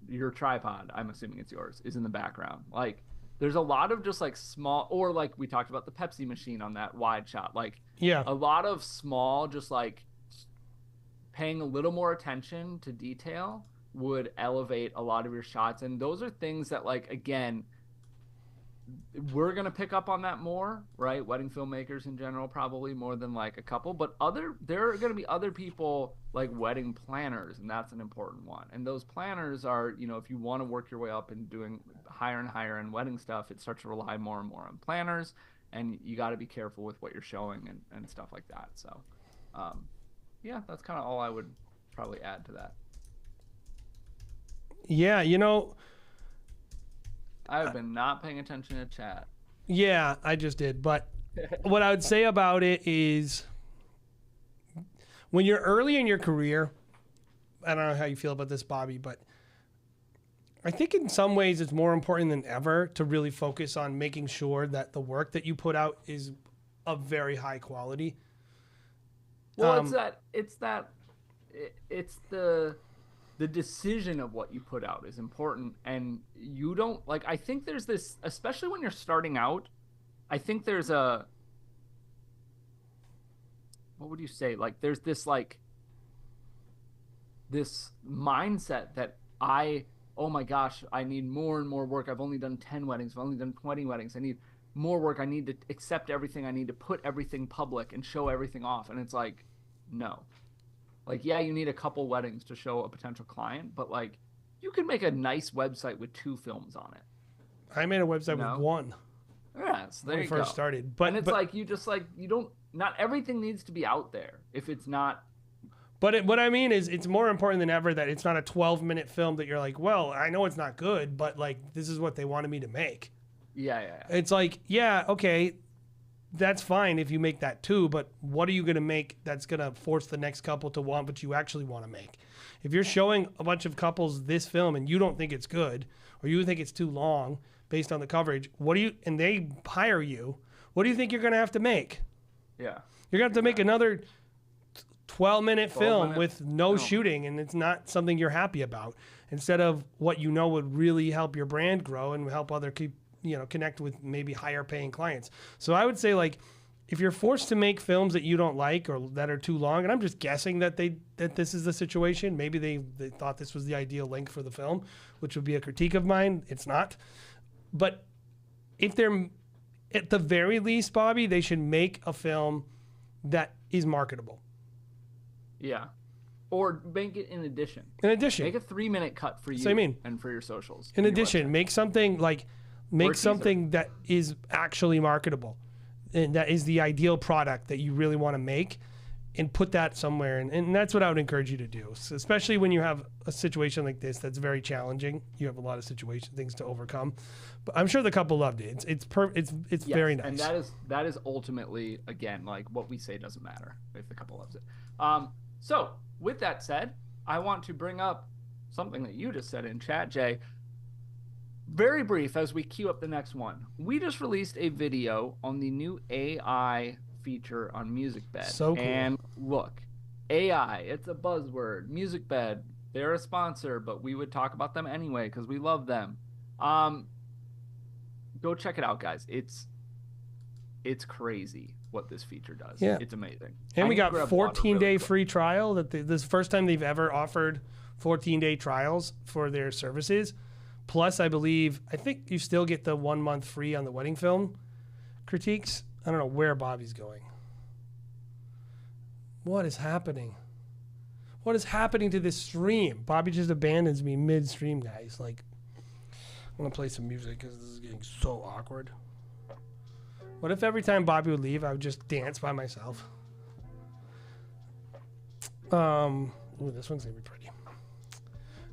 your tripod, I'm assuming it's yours, is in the background. Like, there's a lot of just like small, or like we talked about the Pepsi machine on that wide shot. Like, yeah, a lot of small, just like paying a little more attention to detail would elevate a lot of your shots. And those are things that, like, again, we're going to pick up on that more, right? Wedding filmmakers in general, probably more than like a couple, but there are going to be other people like wedding planners, and that's an important one. And those planners are, you know, if you want to work your way up and doing higher and higher end wedding stuff, it starts to rely more and more on planners, and you got to be careful with what you're showing and stuff like that. So, yeah, that's kind of all I would probably add to that. Yeah, you know, I've been not paying attention to chat. Yeah, I just did. But what I would say about it is when you're early in your career, I don't know how you feel about this, Bobby, but I think in some ways it's more important than ever to really focus on making sure that the work that you put out is of very high quality. Well, it's the decision of what you put out is important, and you don't, like, I think there's this, especially when you're starting out, I think there's a, what would you say? Like, there's this, like, this mindset that oh my gosh, I need more and more work. I've only done 10 weddings. I've only done 20 weddings. I need more work. I need to accept everything. I need to put everything public and show everything off. And it's like, no. Like, yeah, you need a couple weddings to show a potential client, but like, you can make a nice website with 2 films on it. I made a website with 1. Yeah, so there when you we first go. started. But it's like, you just like, you don't, not everything needs to be out there if it's not. But what I mean is, it's more important than ever that it's not a 12-minute film that you're like, well, I know it's not good, but like, this is what they wanted me to make. Yeah. It's like, yeah, okay, that's fine if you make that too, but what are you going to make that's going to force the next couple to want what you actually want to make? If you're showing a bunch of couples this film and you don't think it's good, or you think it's too long based on the coverage, and they hire you, what do you think you're going to have to make? Yeah. You're going to have to make another 12-minute film with no shooting, and it's not something you're happy about, instead of what you know would really help your brand grow and help connect with maybe higher paying clients. So I would say, like, if you're forced to make films that you don't like or that are too long, and I'm just guessing that this is the situation, maybe they thought this was the ideal length for the film, which would be a critique of mine. It's not. But if they're, at the very least, Bobby, they should make a film that is marketable. Yeah. Or make it in addition. In addition. Make a 3-minute cut for you So I mean, and for your socials. In addition, make something that is actually marketable, and that is the ideal product that you really want to make, and put that somewhere. And that's what I would encourage you to do. So especially when you have a situation like this that's very challenging. You have a lot of things to overcome. But I'm sure the couple loved it. It's yes, very nice. And that is ultimately, again, like, what we say doesn't matter if the couple loves it. So with that said, I want to bring up something that you just said in chat, Jay. Very brief as we queue up the next one. We just released a video on the new AI feature on MusicBed. So cool. And look, AI, it's a buzzword. MusicBed, they're a sponsor, but we would talk about them anyway because we love them. Go check it out, guys. It's crazy what this feature does. Yeah. It's amazing. And we got 14-day free trial. This is the first time they've ever offered 14-day trials for their services. Plus, I think you still get the 1 month free on the wedding film critiques. I don't know where Bobby's going. What is happening? What is happening to this stream? Bobby just abandons me mid-stream, guys. Like, I'm going to play some music because this is getting so awkward. What if every time Bobby would leave, I would just dance by myself? Ooh, this one's going to be pretty.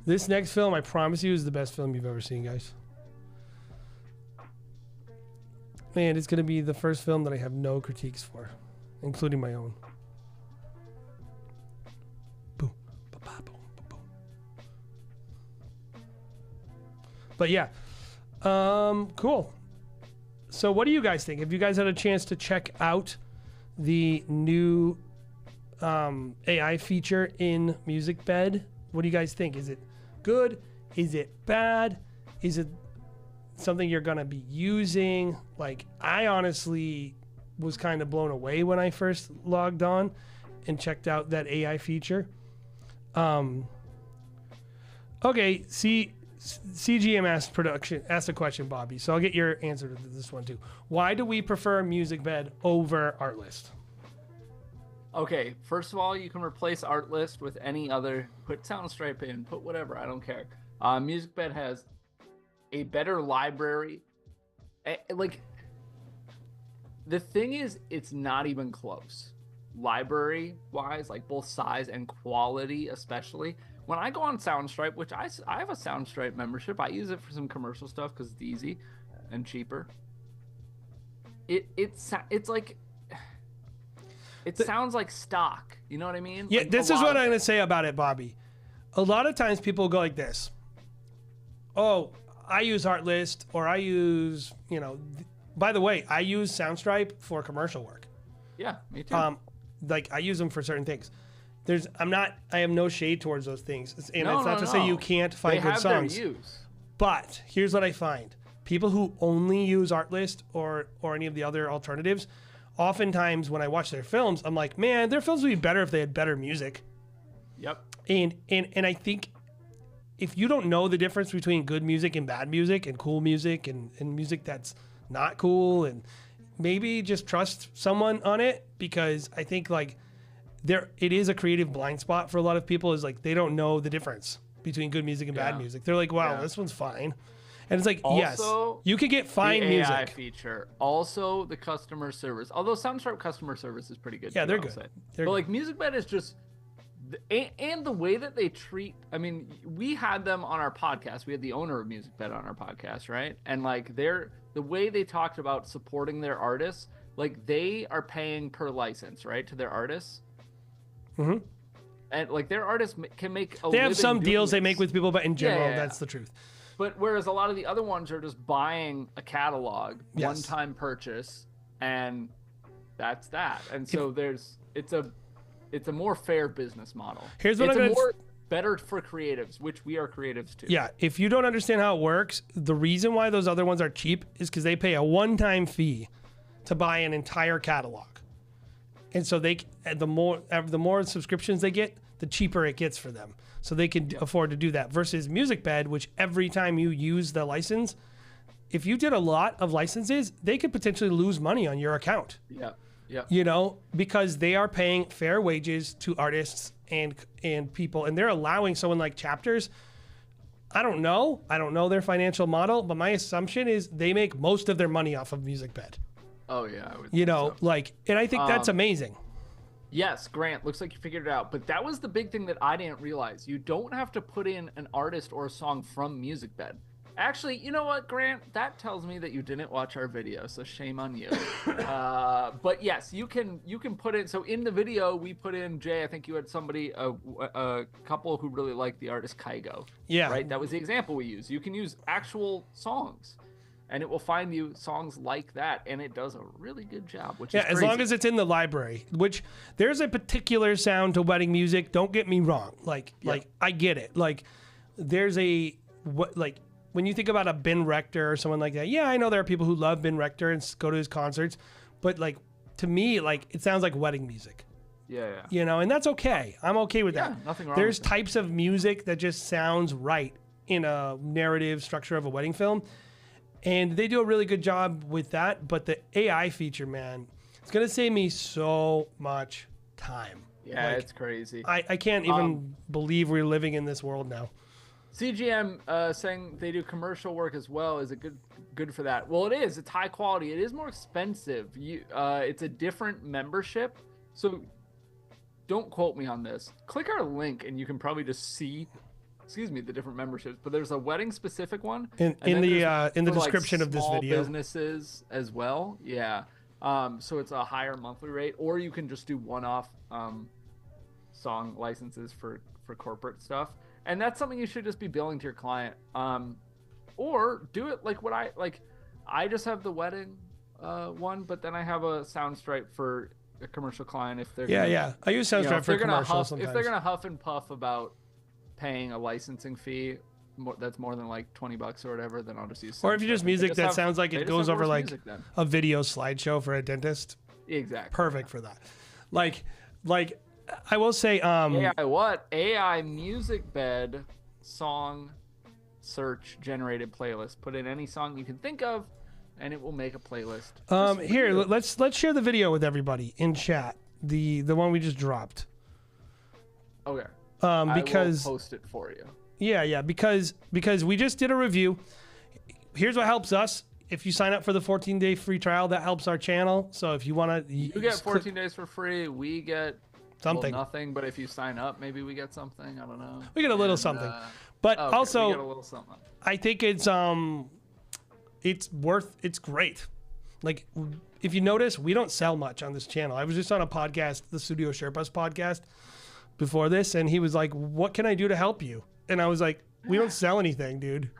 This next film, I promise you, is the best film you've ever seen, guys. Man, it's going to be the first film that I have no critiques for, including my own. Boom. Ba-ba-boom, ba-boom. But yeah, cool. So what do you guys think? Have you guys had a chance to check out the new AI feature in MusicBed? What do you guys think? Is it good? Is it bad? Is it something you're going to be using? Like, I honestly was kind of blown away when I first logged on and checked out that AI feature. Okay, CGM asked a question, Bobby. So I'll get your answer to this one too. Why do we prefer MusicBed over Artlist? Okay, first of all, you can replace Artlist with any other. Put Soundstripe in, put whatever, I don't care. MusicBed has a better library. Like, the thing is, it's not even close. Library-wise, like both size and quality especially. When I go on Soundstripe, which I have a Soundstripe membership, I use it for some commercial stuff because it's easy and cheaper. It's like... It sounds like stock. You know what I mean? Yeah, like this is what I'm going to say about it, Bobby. A lot of times people go like this. Oh, I use Artlist, or I use, by the way, I use Soundstripe for commercial work. Yeah, me too. Like, I use them for certain things. I have no shade towards those things. And it's not to say you can't find good songs. Their use. But here's what I find. People who only use Artlist or any of the other alternatives, oftentimes when I watch their films, I'm like, man, their films would be better if they had better music. Yep. And I think if you don't know the difference between good music and bad music and cool music and music that's not cool, and maybe just trust someone on it, because I think like it is a creative blind spot for a lot of people, is like they don't know the difference between good music and bad music. They're like, wow, this one's fine. And it's like, also, yes, you can get fine the music. AI feature. Also, the customer service. Although Soundstripe customer service is pretty good. Yeah, too, they're I'll good. say. They're but good. like MusicBed is just, and the way that they treat. I mean, we had them on our podcast. We had the owner of MusicBed on our podcast, right? And like the way they talked about supporting their artists, like they are paying per license, right, to their artists. Mm-hmm. And like their artists can make They have some deals they this. make with people, but in general, Yeah. that's the truth. But whereas a lot of the other ones are just buying a catalog, Yes. one-time purchase, and that's that. And so it's a more fair business model. Here's what it's I'm a gonna more better for creatives, which we are creatives too. Yeah, if you don't understand how it works, the reason why those other ones are cheap is because they pay a one-time fee to buy an entire catalog. And so the more subscriptions they get, the cheaper it gets for them. So they can afford to do that. Versus MusicBed, which every time you use the license, if you did a lot of licenses, they could potentially lose money on your account. Yeah. Yeah. You know, because they are paying fair wages to artists and people, and they're allowing someone like Chapters. I don't know their financial model, but my assumption is they make most of their money off of MusicBed. Oh yeah. I would You think know, so. and I think that's amazing. Yes, Grant, looks like you figured it out. But that was the big thing that I didn't realize. You don't have to put in an artist or a song from MusicBed. Actually, you know what, Grant? That tells me that you didn't watch our video, so shame on you. But yes, you can put in. So in the video, we put in, Jay, I think you had somebody, a couple who really liked the artist Kygo. Yeah. Right? That was the example we used. You can use actual songs, and it will find you songs like that, and it does a really good job, which is As long as it's in the library, which there's a particular sound to wedding music. Don't get me wrong. Like I get it. Like there's when you think about a Ben Rector or someone like that, yeah, I know there are people who love Ben Rector and go to his concerts, but like to me, like it sounds like wedding music. Yeah. You know, and that's okay. I'm okay with that. Nothing wrong There's with it. types of music that just sounds right in a narrative structure of a wedding film. And they do a really good job with that. But the AI feature, man, it's going to save me so much time. Yeah, Like, it's crazy. I can't even believe we're living in this world now. CGM saying they do commercial work as well. Is it good for that? Well, it is. It's high quality. It is more expensive. It's a different membership. So don't quote me on this. Click our link and you can probably just see, the different memberships. But there's a wedding specific one In the description of this video. Businesses as well. Yeah. So it's a higher monthly rate, or you can just do one-off song licenses for corporate stuff. And that's something you should just be billing to your client. Or do it like I just have the wedding one, but then I have a Soundstripe for a commercial client if they're I use Soundstripe for commercial sometimes. If they're gonna huff and puff about paying a licensing fee that's more than like $20 or whatever, then I'll just use Soundstripe. Or if you just music that sounds like it goes over like a video slideshow for a dentist. Exactly. Perfect for that. Like I will say AI music bed song search generated playlist. Put in any song you can think of and it will make a playlist. Here, let's share the video with everybody in chat. The one we just dropped. Okay. Because I will post it for you. Yeah, because we just did a review. Here's what helps us. If you sign up for the 14-day free trial, that helps our channel. So if you want to, you get 14 days for free. We get something. Well, nothing, but if you sign up, maybe we get something. I don't know. We get a little something. But also, we get a little something. I think it's great. Like, if you notice, we don't sell much on this channel. I was just on a podcast, the Studio Sherpas podcast, before this, and he was like, "What can I do to help you?" And I was like, "We don't sell anything, dude.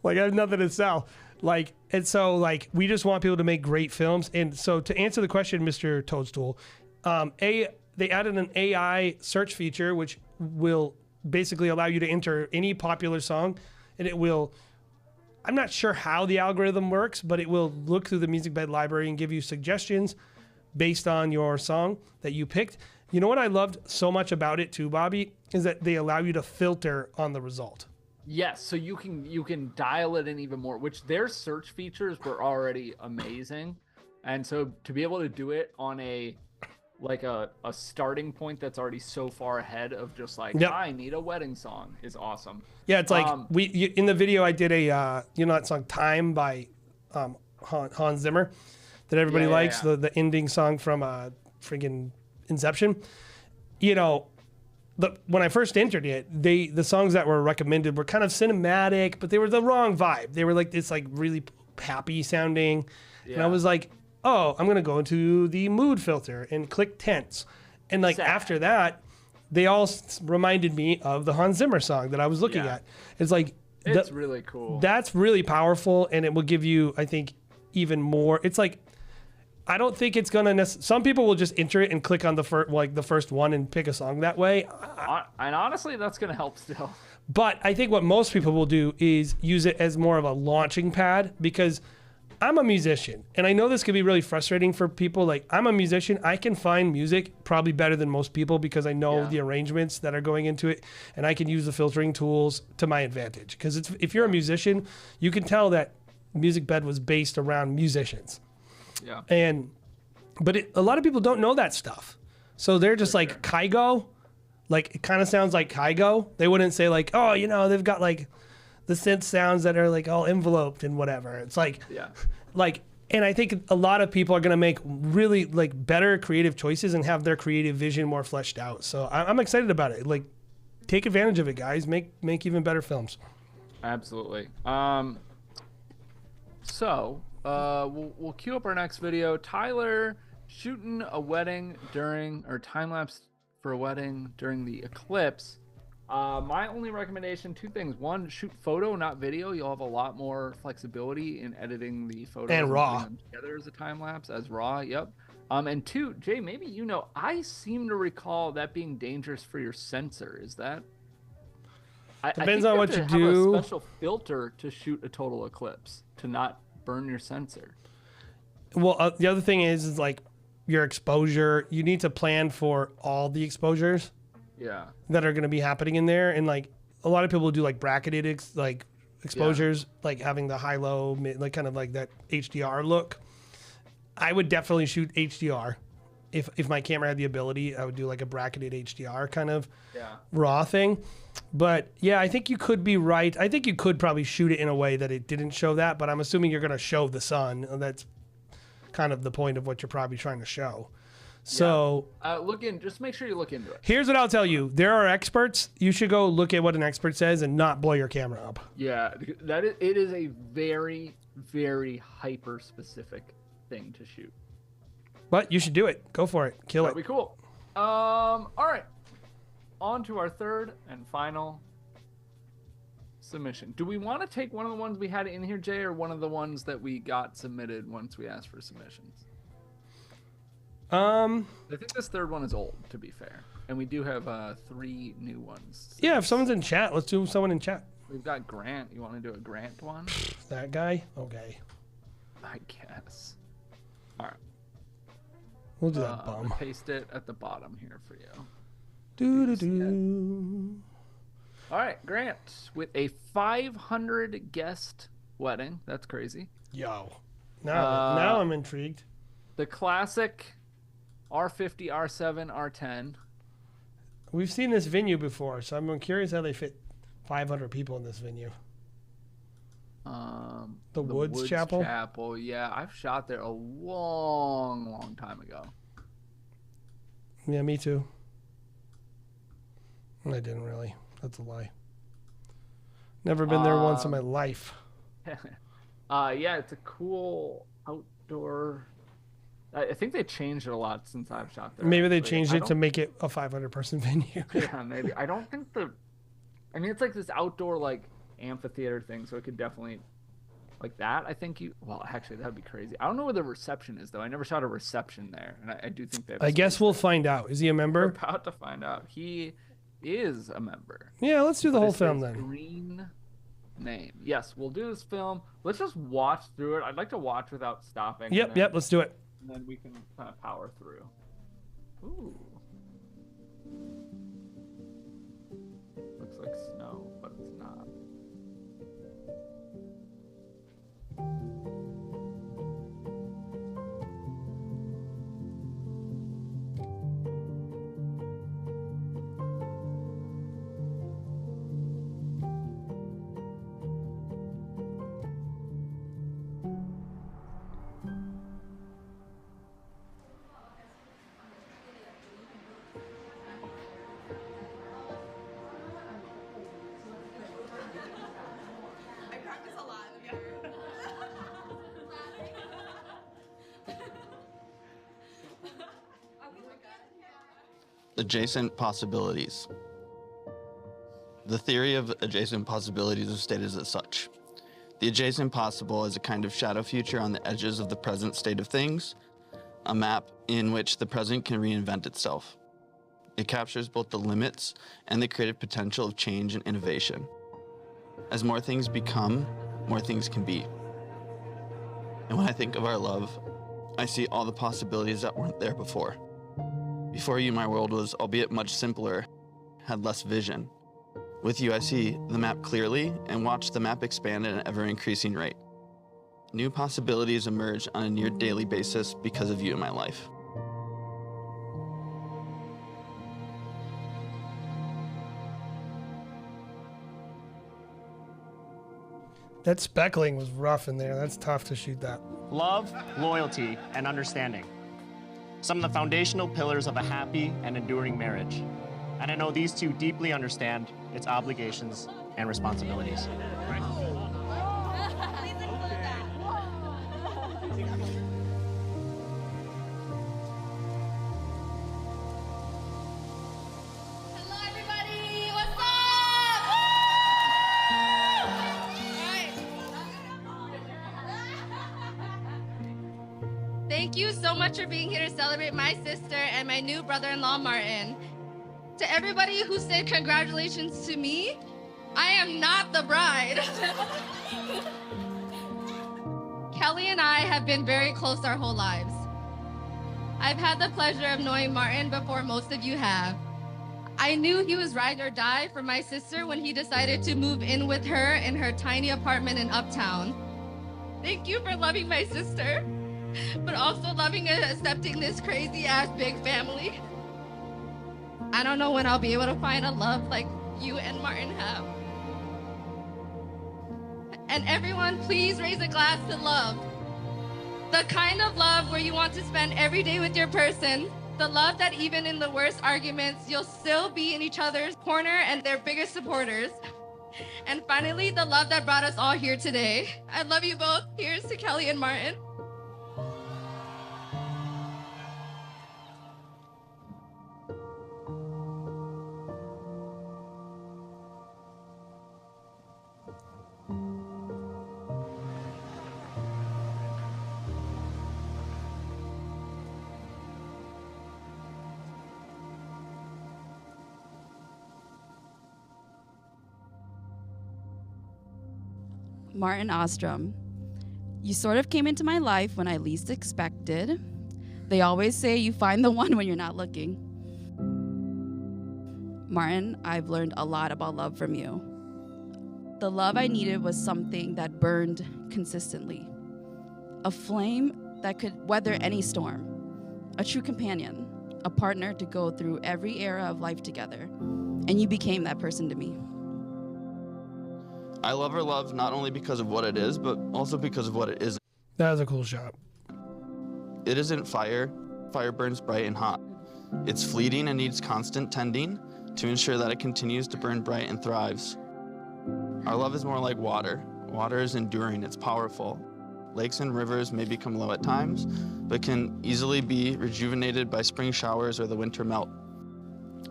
Like, I have nothing to sell." Like, and so like we just want people to make great films. And so to answer the question, Mr. Toadstool, they added an AI search feature which will basically allow you to enter any popular song, and it will. I'm not sure how the algorithm works, but it will look through the music bed library and give you suggestions based on your song that you picked. You know what I loved so much about it too, Bobby, is that they allow you to filter on the result. Yes, so you can dial it in even more, which their search features were already amazing. And so to be able to do it on a starting point that's already so far ahead of just like, I need a wedding song is awesome. Yeah, it's like in the video I did a that song Time by Hans Zimmer that everybody likes, the ending song from friggin' Inception. When I first entered it, the songs that were recommended were kind of cinematic, but they were the wrong vibe. They were like this like really happy sounding. Yeah. And I was like, oh, I'm going to go into the mood filter and click tense. And like after that, they all reminded me of the Hans Zimmer song that I was looking at. It's like, it's really cool. That's really powerful. And it will give you, I think, even more. It's like, I don't think it's going to some people will just enter it and click on the first one and pick a song that way. And honestly, that's going to help still. But I think what most people will do is use it as more of a launching pad, because I'm a musician, and I know this can be really frustrating for people. Like, I'm a musician. I can find music probably better than most people because I know the arrangements that are going into it, and I can use the filtering tools to my advantage. Because if you're a musician, you can tell that Music Bed was based around musicians. Yeah. But a lot of people don't know that stuff. So they're just like Kygo. Like, it kind of sounds like Kygo. They wouldn't say like, oh, they've got like the synth sounds that are like all enveloped and whatever. It's like, and I think a lot of people are going to make really like better creative choices and have their creative vision more fleshed out. So I'm excited about it. Like, take advantage of it, guys. Make even better films. Absolutely. We'll queue up our next video. Tyler shooting a wedding time lapse for a wedding during the eclipse. My only recommendation, two things. One, shoot photo, not video. You'll have a lot more flexibility in editing the photos and raw them together as a time lapse as raw. Yep. And two, Jay, maybe I seem to recall that being dangerous for your sensor. Is that? Depends I on think what you have do. A special filter to shoot a total eclipse to not burn your sensor. Well, the other thing is like your exposure. You need to plan for all the exposures. Yeah. That are going to be happening in there, and like a lot of people do like bracketed exposures, like having the high-low, like kind of like that HDR look. I would definitely shoot HDR. If my camera had the ability, I would do like a bracketed HDR kind of raw thing. But yeah, I think you could be right. I think you could probably shoot it in a way that it didn't show that, but I'm assuming you're going to show the sun. That's kind of the point of what you're probably trying to show. So just make sure you look into it. Here's what I'll tell you. There are experts. You should go look at what an expert says and not blow your camera up. Yeah, it is a very, very hyper specific thing to shoot. But you should do it. Go for it. Kill it. That'd be cool. All right. On to our third and final submission. Do we want to take one of the ones we had in here, Jay, or one of the ones that we got submitted once we asked for submissions? I think this third one is old, to be fair. And we do have 3 new ones. Yeah, if someone's in chat, let's do someone in chat. We've got Grant. You want to do a Grant one? That guy? Okay. I guess. All right. We'll do that bum. Paste it at the bottom here for you. Do. All right, Grant, with a 500 guest wedding. That's crazy. Yo. Now I'm intrigued. The classic R50, R7, R10. We've seen this venue before, so I'm curious how they fit 500 people in this venue. The Woods Chapel? Yeah, I've shot there a long, long time ago. Yeah, me too. I didn't really. That's a lie. Never been there once in my life. Yeah, it's a cool outdoor. I think they changed it a lot since I've shot there. Maybe they changed it to make it a 500-person venue. Yeah, maybe. I don't think I mean, it's like this outdoor like amphitheater thing, so it could definitely like that. I think well, actually, that'd be crazy. I don't know where the reception is though. I never shot a reception there, and I do think that. I guess we'll find out. Is he a member? We're about to find out. He is a member. Yeah, let's do the whole film then. Green name. Yes, we'll do this film. Let's just watch through it. I'd like to watch without stopping. Yep, let's do it. And then we can kind of power through. Ooh. Looks like snow, but it's not. Adjacent possibilities. The theory of adjacent possibilities is stated as such. The adjacent possible is a kind of shadow future on the edges of the present state of things, a map in which the present can reinvent itself. It captures both the limits and the creative potential of change and innovation. As more things become, more things can be. And when I think of our love, I see all the possibilities that weren't there before. Before you, my world was, albeit much simpler, had less vision. With you, I see the map clearly and watch the map expand at an ever-increasing rate. New possibilities emerge on a near daily basis because of you in my life. That speckling was rough in there. That's tough to shoot that. Love, loyalty, and understanding. Some of the foundational pillars of a happy and enduring marriage. And I know these two deeply understand its obligations and responsibilities. Hello, everybody. What's up? Thank you so much for being here to celebrate my sister and my new brother-in-law, Martin. To everybody who said congratulations to me, I am not the bride. Kelly and I have been very close our whole lives. I've had the pleasure of knowing Martin before most of you have. I knew he was ride or die for my sister when he decided to move in with her in her tiny apartment in Uptown. Thank you for loving my sister, but also loving and accepting this crazy ass big family. I don't know when I'll be able to find a love like you and Martin have. And everyone, please raise a glass to love. The kind of love where you want to spend every day with your person. The love that even in the worst arguments, you'll still be in each other's corner and their biggest supporters. And finally, the love that brought us all here today. I love you both. Here's to Kelly and Martin. Martin Ostrom, you sort of came into my life when I least expected. They always say you find the one when you're not looking. Martin, I've learned a lot about love from you. The love I needed was something that burned consistently. A flame that could weather any storm. A true companion. A partner to go through every era of life together. And you became that person to me. I love our love not only because of what it is, but also because of what it isn't. That was a cool shot. It isn't fire. Fire burns bright and hot. It's fleeting and needs constant tending to ensure that it continues to burn bright and thrives. Our love is more like water. Water is enduring, it's powerful. Lakes and rivers may become low at times, but can easily be rejuvenated by spring showers or the winter melt.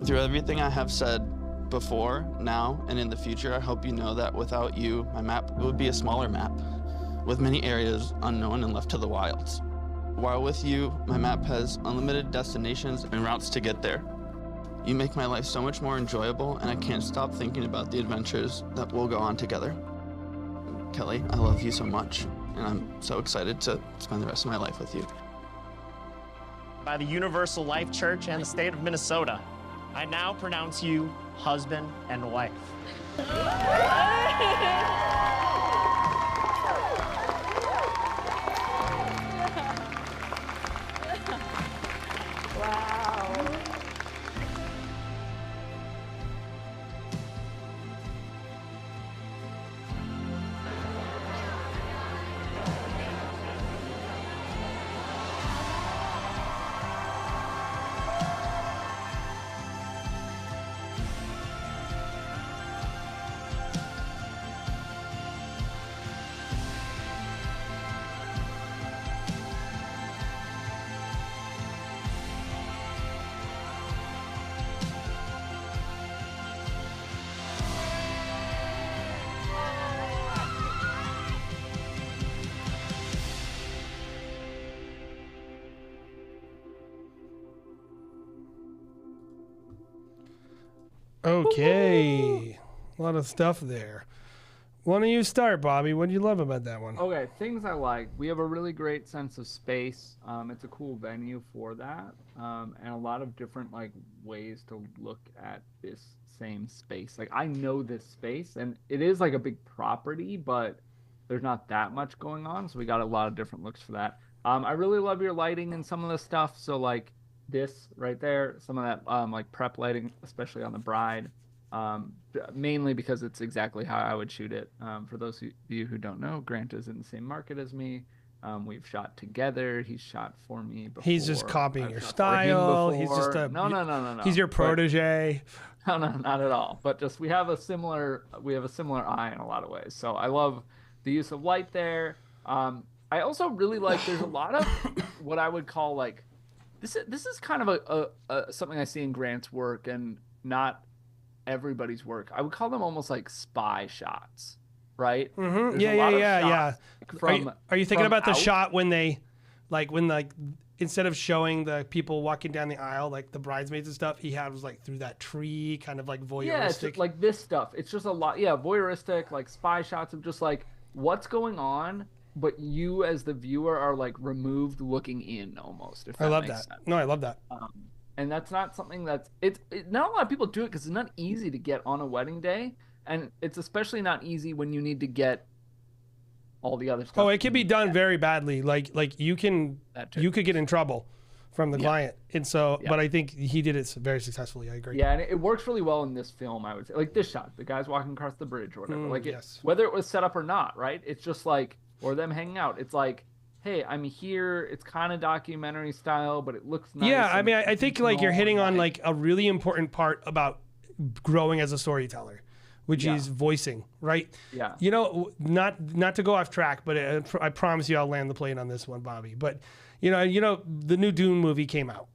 Through everything I have said before, now, and in the future, I hope you know that without you, my map would be a smaller map, with many areas unknown and left to the wilds. While with you, my map has unlimited destinations and routes to get there. You make my life so much more enjoyable, and I can't stop thinking about the adventures that we'll go on together. Kelly, I love you so much, and I'm so excited to spend the rest of my life with you. By the Universal Life Church and the state of Minnesota, I now pronounce you husband and wife. Wow. Okay. A lot of stuff there. Why don't you start, Bobby? What do you love about that one? Okay, things I like. We have a really great sense of space. It's a cool venue for that, and a lot of different like ways to look at this same space. Like I know this space, and it is like a big property, but there's not that much going on, so we got a lot of different looks for that. I really love your lighting and some of the stuff. So like this right there, some of that like prep lighting, especially on the bride. Mainly because it's exactly how I would shoot it. For those of you who don't know, Grant is in the same market as me. We've shot together. He's shot for me before. He's just copying your style. He's just a no. He's your protege. No, not at all. But just we have a similar eye in a lot of ways. So I love the use of light there. I also really like. There's a lot of what I would call like this is kind of a something I see in Grant's work and not everybody's work. I would call them almost like spy shots, right? Mm-hmm. Yeah. Are you thinking about the out. shot when they, when instead of showing the people walking down the aisle, like the bridesmaids and stuff, he had was like through that tree, kind of like voyeuristic. Yeah, it's just, like this stuff. It's just a lot. Yeah, voyeuristic, like spy shots of just like what's going on, but you as the viewer are like removed looking in almost. If that I love makes that. sense. No, I love that. and that's not something that's not a lot of people do it because it's not easy to get on a wedding day, and it's especially not easy when you need to get all the other stuff. Oh, it can be done very badly. Like you could get in trouble from the client. And so, but I think he did it very successfully. I agree. Yeah, and it works really well in this film, I would say. Like this shot, the guy's walking across the bridge or whatever. Whether it was set up or not, right? It's just like, or them hanging out. It's like, hey, I'm here. It's kind of documentary style, but it looks nice. Yeah, I mean, I think like you're hitting on like a really important part about growing as a storyteller, which is voicing, right? Yeah. You know, not to go off track, but I promise you I'll land the plane on this one, Bobby. But you know, the new Dune movie came out,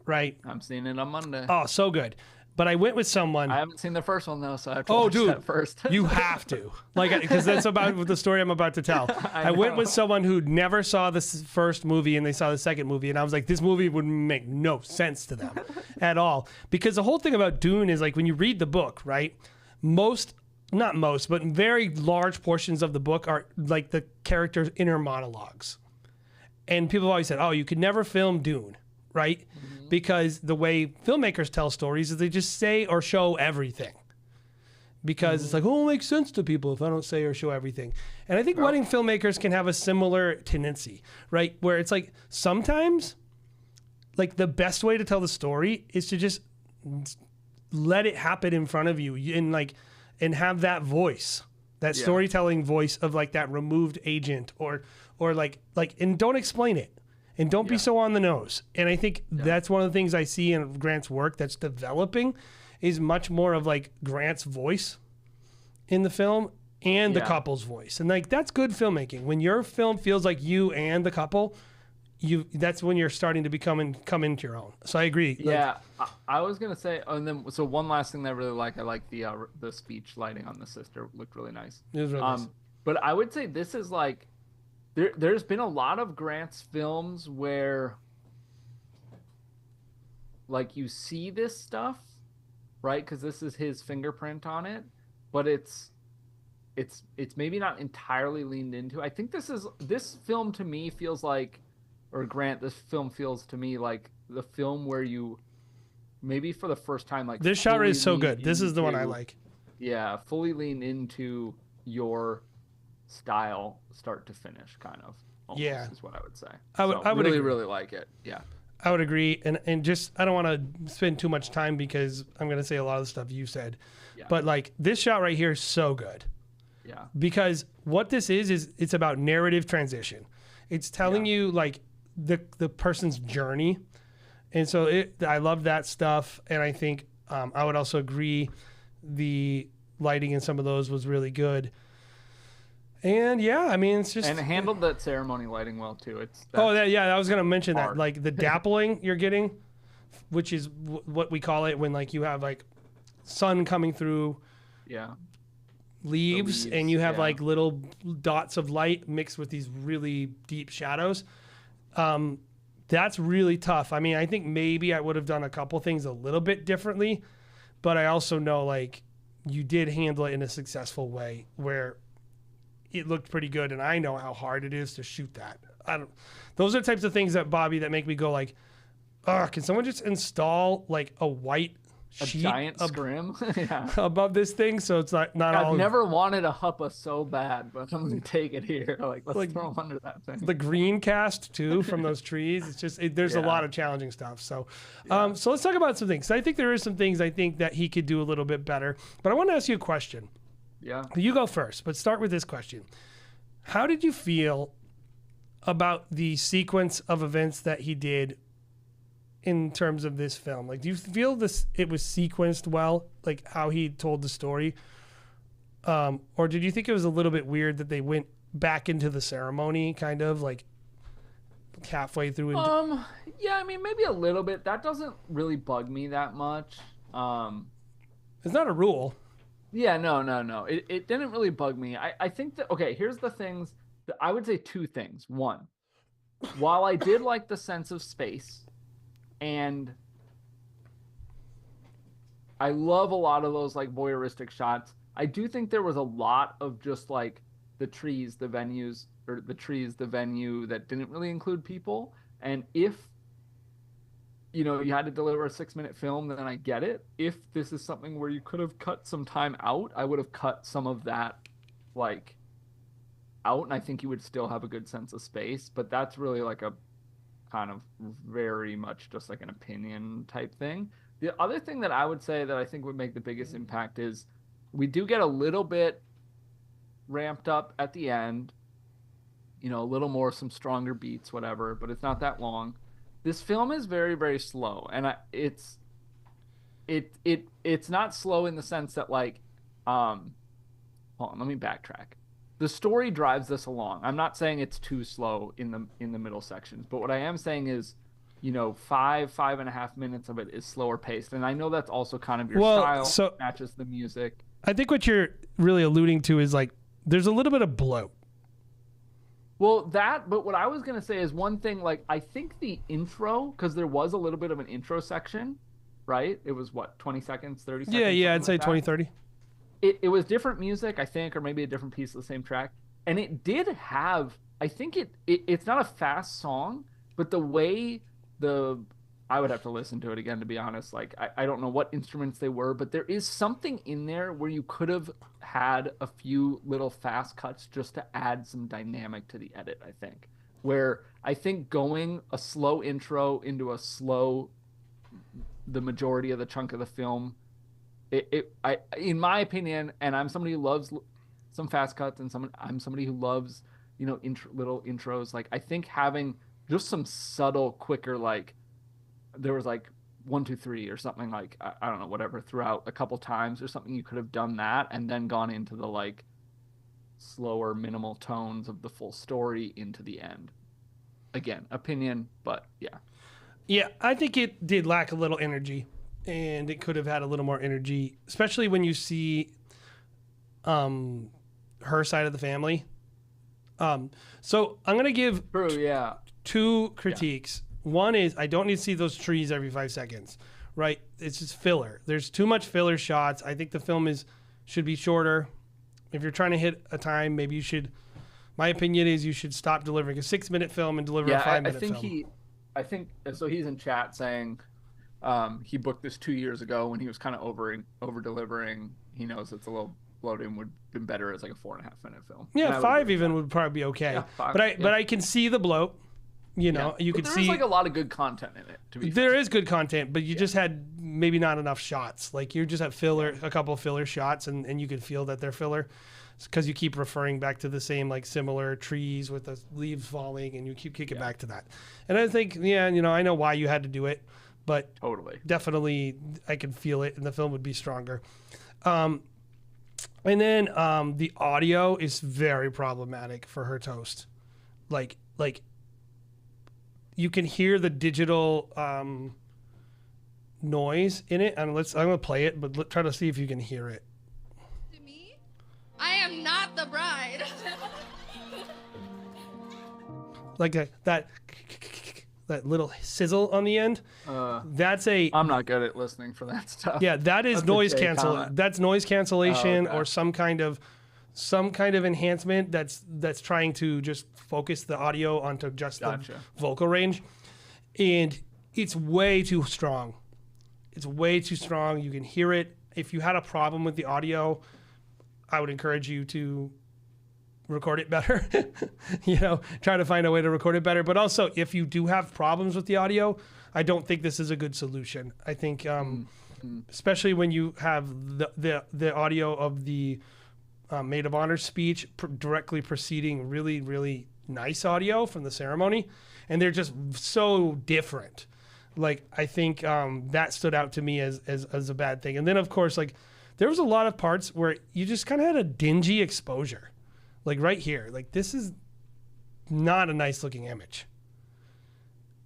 right? I'm seeing it on Monday. Oh, so good. But I went with someone. I haven't seen the first one though, so I have to watch that first. You have to, like, because that's about the story I'm about to tell. I went with someone who never saw the first movie and they saw the second movie, and I was like, this movie would make no sense to them at all, because the whole thing about Dune is like when you read the book, right? Not most, but very large portions of the book are like the characters' inner monologues. And people have always said, oh, you could never film Dune, right? Mm-hmm. Because the way filmmakers tell stories is they just say or show everything. Because it's like, oh, it makes sense to people if I don't say or show everything. And I think wedding filmmakers can have a similar tendency, right? Where it's like sometimes like the best way to tell the story is to just let it happen in front of you and have that voice, that storytelling voice of like that removed agent or and don't explain it and don't be so on the nose. And I think that's one of the things I see in Grant's work that's developing is much more of like Grant's voice in the film and the couple's voice. And like, that's good filmmaking. When your film feels like you and the couple, that's when you're starting to come into your own. So I agree. Yeah, I was gonna say, and then so one last thing that I really like, I like the speech lighting on the sister, looked really nice. It was really nice. But I would say this is like, there's been a lot of Grant's films where like you see this stuff, right? Because this is his fingerprint on it, but it's maybe not entirely leaned into. I think this film to me feels like. Or Grant, this film feels to me like the film where you maybe for the first time like this shot is so good. This is the one I like. Yeah, fully lean into your style, start to finish, kind of. Almost, is what I would say. I would really like it. Yeah, I would agree, and just I don't want to spend too much time because I'm going to say a lot of the stuff you said, but like this shot right here is so good. Yeah, because what this is it's about narrative transition. It's telling you like the person's journey, and so I love that stuff. And I think I would also agree the lighting in some of those was really good. And I mean, it's just and it handled that ceremony lighting well too. I was gonna mention that, like the dappling you're getting, which is what we call it when like you have like sun coming through leaves and you have like little dots of light mixed with these really deep shadows. That's really tough. I mean, I think maybe I would have done a couple things a little bit differently, but I also know like you did handle it in a successful way where it looked pretty good. And I know how hard it is to shoot that. Those are the types of things that Bobby that make me go like, can someone just install like a white sheet giant scrim above this thing so it's not I've never wanted a huppa so bad, but I'm gonna take it here. Let's throw them under that thing. The green cast too from those trees. It's just there's a lot of challenging stuff. So so let's talk about some things. I think there is some things I think that he could do a little bit better. But I want to ask you a question. Yeah. You go first, but start with this question. How did you feel about the sequence of events that he did in terms of this film? Like, do you feel it was sequenced well, like how he told the story? Or did you think it was a little bit weird that they went back into the ceremony kind of like halfway through? Yeah, I mean, maybe a little bit. That doesn't really bug me that much. It's not a rule. Yeah, no. It didn't really bug me. I think that, okay, here's the things. I would say two things. One, while I did like the sense of space, and I love a lot of those like voyeuristic shots, I do think there was a lot of just like the trees, the venues, or the trees, the venue that didn't really include people. And if you had to deliver a 6-minute film, then I get it. If this is something where you could have cut some time out, I would have cut some of that like out, and I think you would still have a good sense of space. But that's really like a kind of very much just like an opinion type thing. The other thing that I would say that I think would make the biggest impact is we do get a little bit ramped up at the end, a little more, some stronger beats, whatever, but it's not that long. This film is very, very slow, and it's not slow in the sense that like, hold on, let me backtrack. The story drives this along. I'm not saying it's too slow in the middle sections, but what I am saying is, 5.5 minutes of it is slower paced, and I know that's also kind of your style. So matches the music. I think what you're really alluding to is like there's a little bit of bloat. Well, but what I was going to say is one thing, like, I think the intro, because there was a little bit of an intro section, right? It was, 20 seconds, 30 seconds? Yeah, I'd say 20, 30. It was different music, I think, or maybe a different piece of the same track. And it did have, I think it's not a fast song, but the way I would have to listen to it again, to be honest. Like, I don't know what instruments they were, but there is something in there where you could have had a few little fast cuts just to add some dynamic to the edit, I think. Where I think going a slow intro into the majority of the chunk of the film, in my opinion, and I'm somebody who loves some fast cuts, and I'm somebody who loves, little intros. Like, I think having just some subtle, quicker, like, there was like 1, 2, 3 or something, like, I don't know, whatever, throughout a couple times or something, you could have done that and then gone into the like slower, minimal tones of the full story into the end. Again, opinion, but yeah. Yeah, I think it did lack a little energy, and it could have had a little more energy, especially when you see her side of the family. So I'm going to give two critiques. Yeah. One is I don't need to see those trees every 5 seconds, right? It's just filler. There's too much filler shots. I think the film should be shorter. If you're trying to hit a time, maybe you should, my opinion is you should stop delivering a 6-minute film and deliver a 5-minute film. I think so. He's in chat saying he booked this 2 years ago when he was kind of over delivering. He knows it's a little bloated and would have been better as like a 4.5-minute film. Yeah, 5 even would probably be okay. Yeah, 5, but I can see the bloat. You could see there's like a lot of good content in it. There is good content, but you just had maybe not enough shots. Like you just have a couple of filler shots, and you could feel that they're filler because you keep referring back to the same like similar trees with the leaves falling, and you keep kicking back to that. And I think, I know why you had to do it, but definitely I can feel it, and the film would be stronger. And then the audio is very problematic for her toast, like. You can hear the digital noise in it, and I'm gonna play it, but try to see if you can hear it. To me, I am not the bride. Like that little sizzle on the end. That's I'm not good at listening for that stuff. Yeah, that is noise cancellation. That's noise cancellation or some kind of enhancement that's trying to just focus the audio onto just the vocal range, and it's way too strong. It's way too strong. You can hear it. If you had a problem with the audio, I would encourage you to record it better. Try to find a way to record it better. But also, if you do have problems with the audio, I don't think this is a good solution. I think, especially when you have the audio of the maid of honor speech directly preceding really, really nice audio from the ceremony, and they're just so different. Like, I think that stood out to me as a bad thing. And then, of course, like, there was a lot of parts where you just kind of had a dingy exposure. Like, right here. Like, this is not a nice looking image.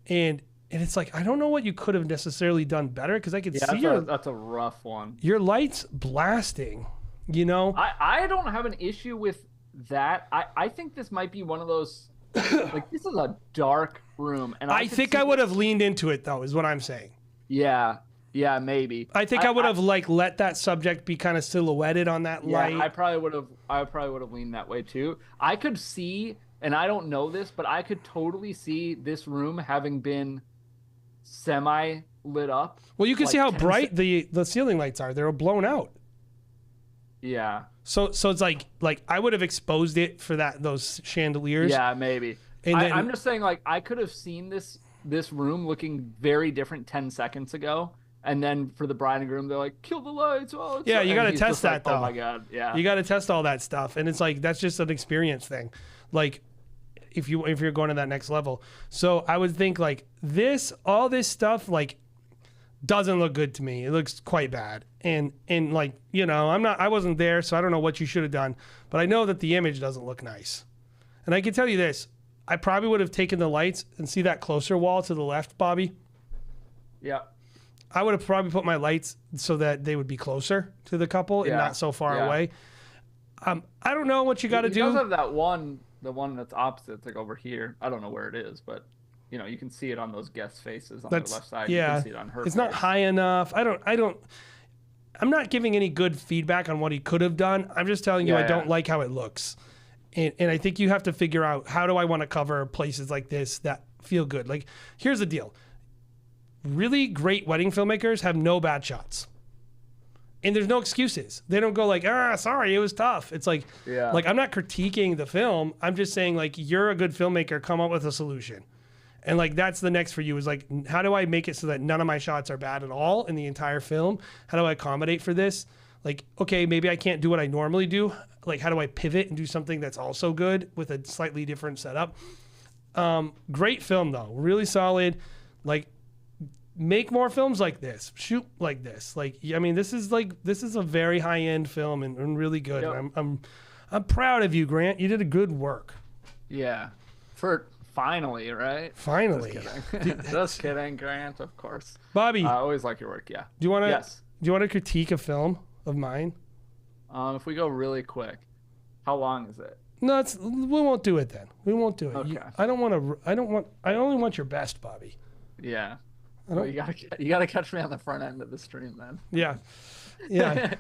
And it's like, I don't know what you could have necessarily done better, because I could see that's a rough one. Your lights blasting. I don't have an issue with that. I think this might be one of those, like, this is a dark room, and I think I would have leaned into it, though, is what I'm saying. Yeah, maybe. I think I would have let that subject be kind of silhouetted on that light. I probably would have leaned that way too. I could see, and I don't know this, but I could totally see this room having been semi lit up. Well, you can like see how 10 bright the ceiling lights are. They're blown out. Yeah. So it's like I would have exposed it for those chandeliers. Yeah, maybe. And then, I'm just saying, like, I could have seen this room looking very different 10 seconds ago, and then for the bride and groom, they're like, kill the lights. Oh, yeah, you got to test that like, though. Oh my god, yeah. You got to test all that stuff, and it's like that's just an experience thing. Like if you're going to that next level. So I would think like all this stuff like doesn't look good to me. It looks quite bad. And like, you know, I wasn't there, so I don't know what you should have done, but I know that the image doesn't look nice. And I can tell you this, I probably would have taken the lights and see that closer wall to the left, Bobby. Yeah. I would have probably put my lights so that they would be closer to the couple and not so far away. I don't know what you got to do. He does have that one, the one that's opposite, it's like over here. I don't know where it is, but you know, you can see it on those guest faces on the left side. Yeah, you can see it on her it's face. not high enough. I'm not giving any good feedback on what he could have done. I'm just telling you I don't like how it looks. And I think you have to figure out, how do I want to cover places like this that feel good? Like, here's the deal. Really great wedding filmmakers have no bad shots. And there's no excuses. They don't go like, sorry, it was tough. It's like, like I'm not critiquing the film. I'm just saying, like, you're a good filmmaker. Come up with a solution. And like, that's the next for you is like, how do I make it so that none of my shots are bad at all in the entire film? How do I accommodate for this? Like, okay, maybe I can't do what I normally do. Like, how do I pivot and do something that's also good with a slightly different setup? Great film though, really solid. Like, make more films like this. Shoot like this. Like, I mean, this is a very high end film and really good. Yep. And I'm proud of you, Grant. You did a good work. Yeah. For finally, right? Finally. Just kidding, Grant, of course. Bobby. I always like your work, yeah. Do you want to? Yes. Do you want to critique a film of mine? If we go really quick, how long is it? No, we won't do it then. We won't do it. Okay. I only want your best, Bobby. Yeah. Well, you gotta catch me on the front end of the stream then. Yeah. Yeah.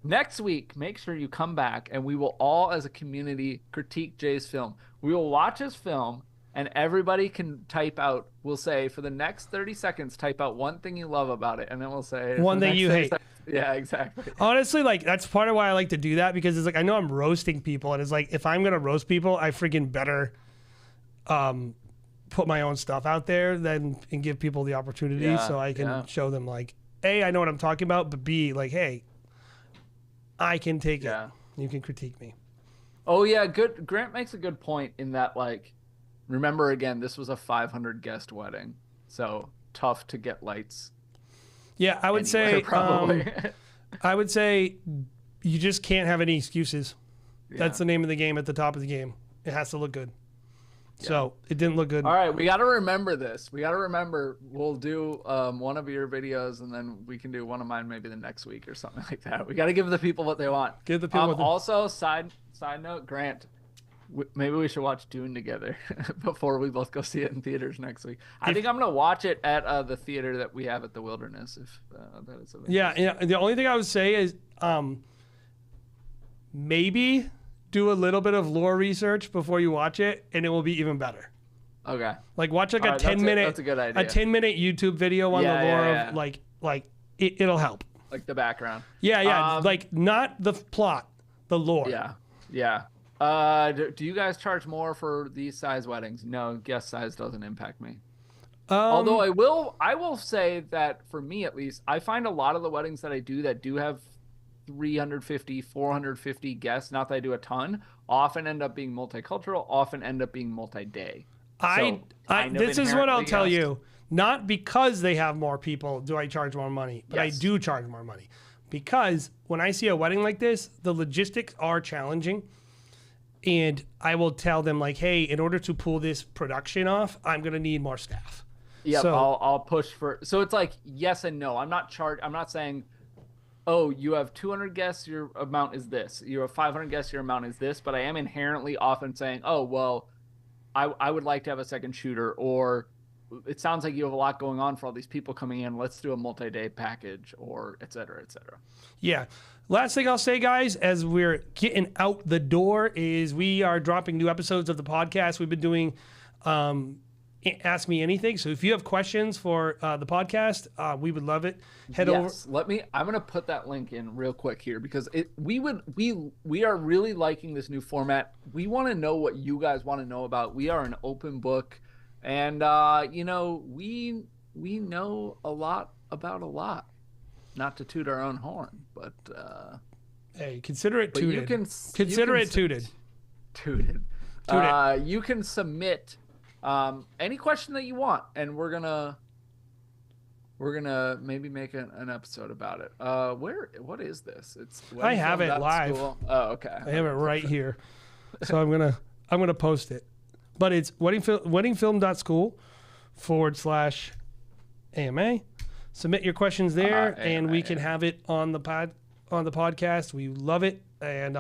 Next week, make sure you come back and we will all, as a community, critique Jay's film. We will watch his film and everybody can type out, we'll say for the next 30 seconds, type out one thing you love about it. And then we'll say one thing you hate. Yeah, exactly. Honestly, like, that's part of why I like to do that, because it's like, I know I'm roasting people, and it's like, if I'm going to roast people, I freaking better put my own stuff out there and give people the opportunity so I can show them, like, A, I know what I'm talking about, but B, like, hey, I can take it. You can critique me. Oh, yeah, good. Grant makes a good point in that, like, remember, again, this was a 500 guest wedding, so tough to get lights. Yeah, I would say I would say you just can't have any excuses. Yeah. That's the name of the game at the top of the game. It has to look good. Yeah. So it didn't look good. All right, we got to remember this. We got to remember we'll do one of your videos and then we can do one of mine maybe the next week or something like that. We got to give the people what they want. Give the people what they want. Also, side note, Grant, maybe we should watch Dune together before we both go see it in theaters next week. I think I'm going to watch it at the theater that we have at the Wilderness, if that is of interest. Yeah. The only thing I would say is maybe do a little bit of lore research before you watch it, and it will be even better. Okay. Like, watch like a 10-minute that's a good idea. A 10-minute YouTube video on the lore of like it'll help. Like the background. Yeah. Like, not the plot, the lore. Yeah. Do you guys charge more for these size weddings? No, guest size doesn't impact me. Although I will say that for me at least, I find a lot of the weddings that I do that do have 350, 450 guests, not that I do a ton, often end up being multicultural, often end up being multi-day. This is what I'll tell you. Not because they have more people do I charge more money, but I do charge more money. Because when I see a wedding like this, the logistics are challenging. And I will tell them, like, hey, in order to pull this production off, I'm going to need more staff. Yeah, so, I'll push for. So it's like yes and no. I'm not saying, oh, you have 200 guests, your amount is this. You have 500 guests, your amount is this. But I am inherently often saying, oh, well, I would like to have a second shooter, or it sounds like you have a lot going on for all these people coming in. Let's do a multi-day package, or et cetera, et cetera. Yeah. Last thing I'll say, guys, as we're getting out the door, is we are dropping new episodes of the podcast. We've been doing Ask Me Anything. So if you have questions for the podcast, we would love it. Head over. I'm going to put that link in real quick here because we are really liking this new format. We want to know what you guys want to know about. We are an open book, and we know a lot about a lot. Not to toot our own horn, but hey, consider it tooted. Consider it tooted. Tooted. You can submit any question that you want, and we're gonna maybe make an episode about it. What is this? I have it live. School. Oh, okay. I have it right here, so I'm gonna post it. But it's weddingfilm.school/AMA. Submit your questions there, and we can have it on the podcast. We love it, and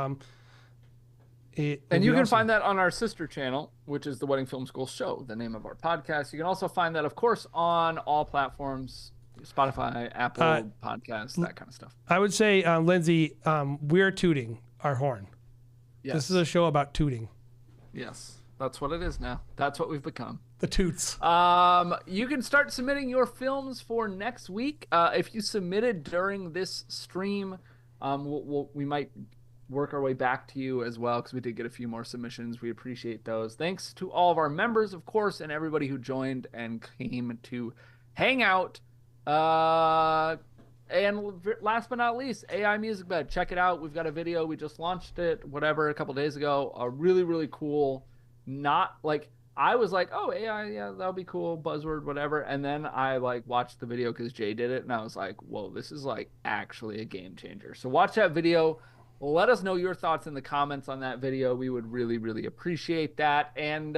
you can find that on our sister channel, which is the Wedding Film School Show, the name of our podcast. You can also find that, of course, on all platforms, Spotify, Apple Podcasts, that kind of stuff. I would say, Lindsay, we're tooting our horn. Yes. This is a show about tooting. Yes, that's what it is now. That's what we've become. The toots. You can start submitting your films for next week. If you submitted during this stream, we might work our way back to you as well, because we did get a few more submissions. We appreciate those. Thanks to all of our members, of course, and everybody who joined and came to hang out. And last but not least, AI Music Bed. Check it out. We've got a video. We just launched it, a couple days ago. A really, really cool, I was like, oh, AI, yeah, that'll be cool, buzzword, whatever. And then I watched the video because Jay did it, and I was like, whoa, this is actually a game changer. So watch that video. Let us know your thoughts in the comments on that video. We would really, really appreciate that. And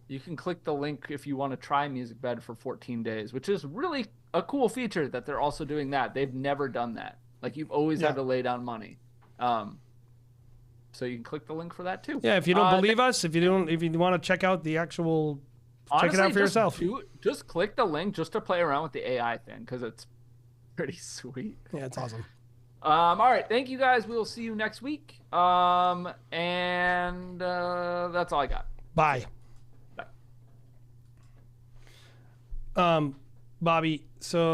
you can click the link if you want to try Music Bed for 14 days, which is really a cool feature that they're also doing that. They've never done that. You've always had to lay down money. So you can click the link for that too. Yeah, if you don't believe us, if you want to check out the actual, check it out for yourself. Just click the link just to play around with the AI thing, because it's pretty sweet. Yeah, it's awesome. All right, thank you guys. We will see you next week. And that's all I got. Bye. Bobby, so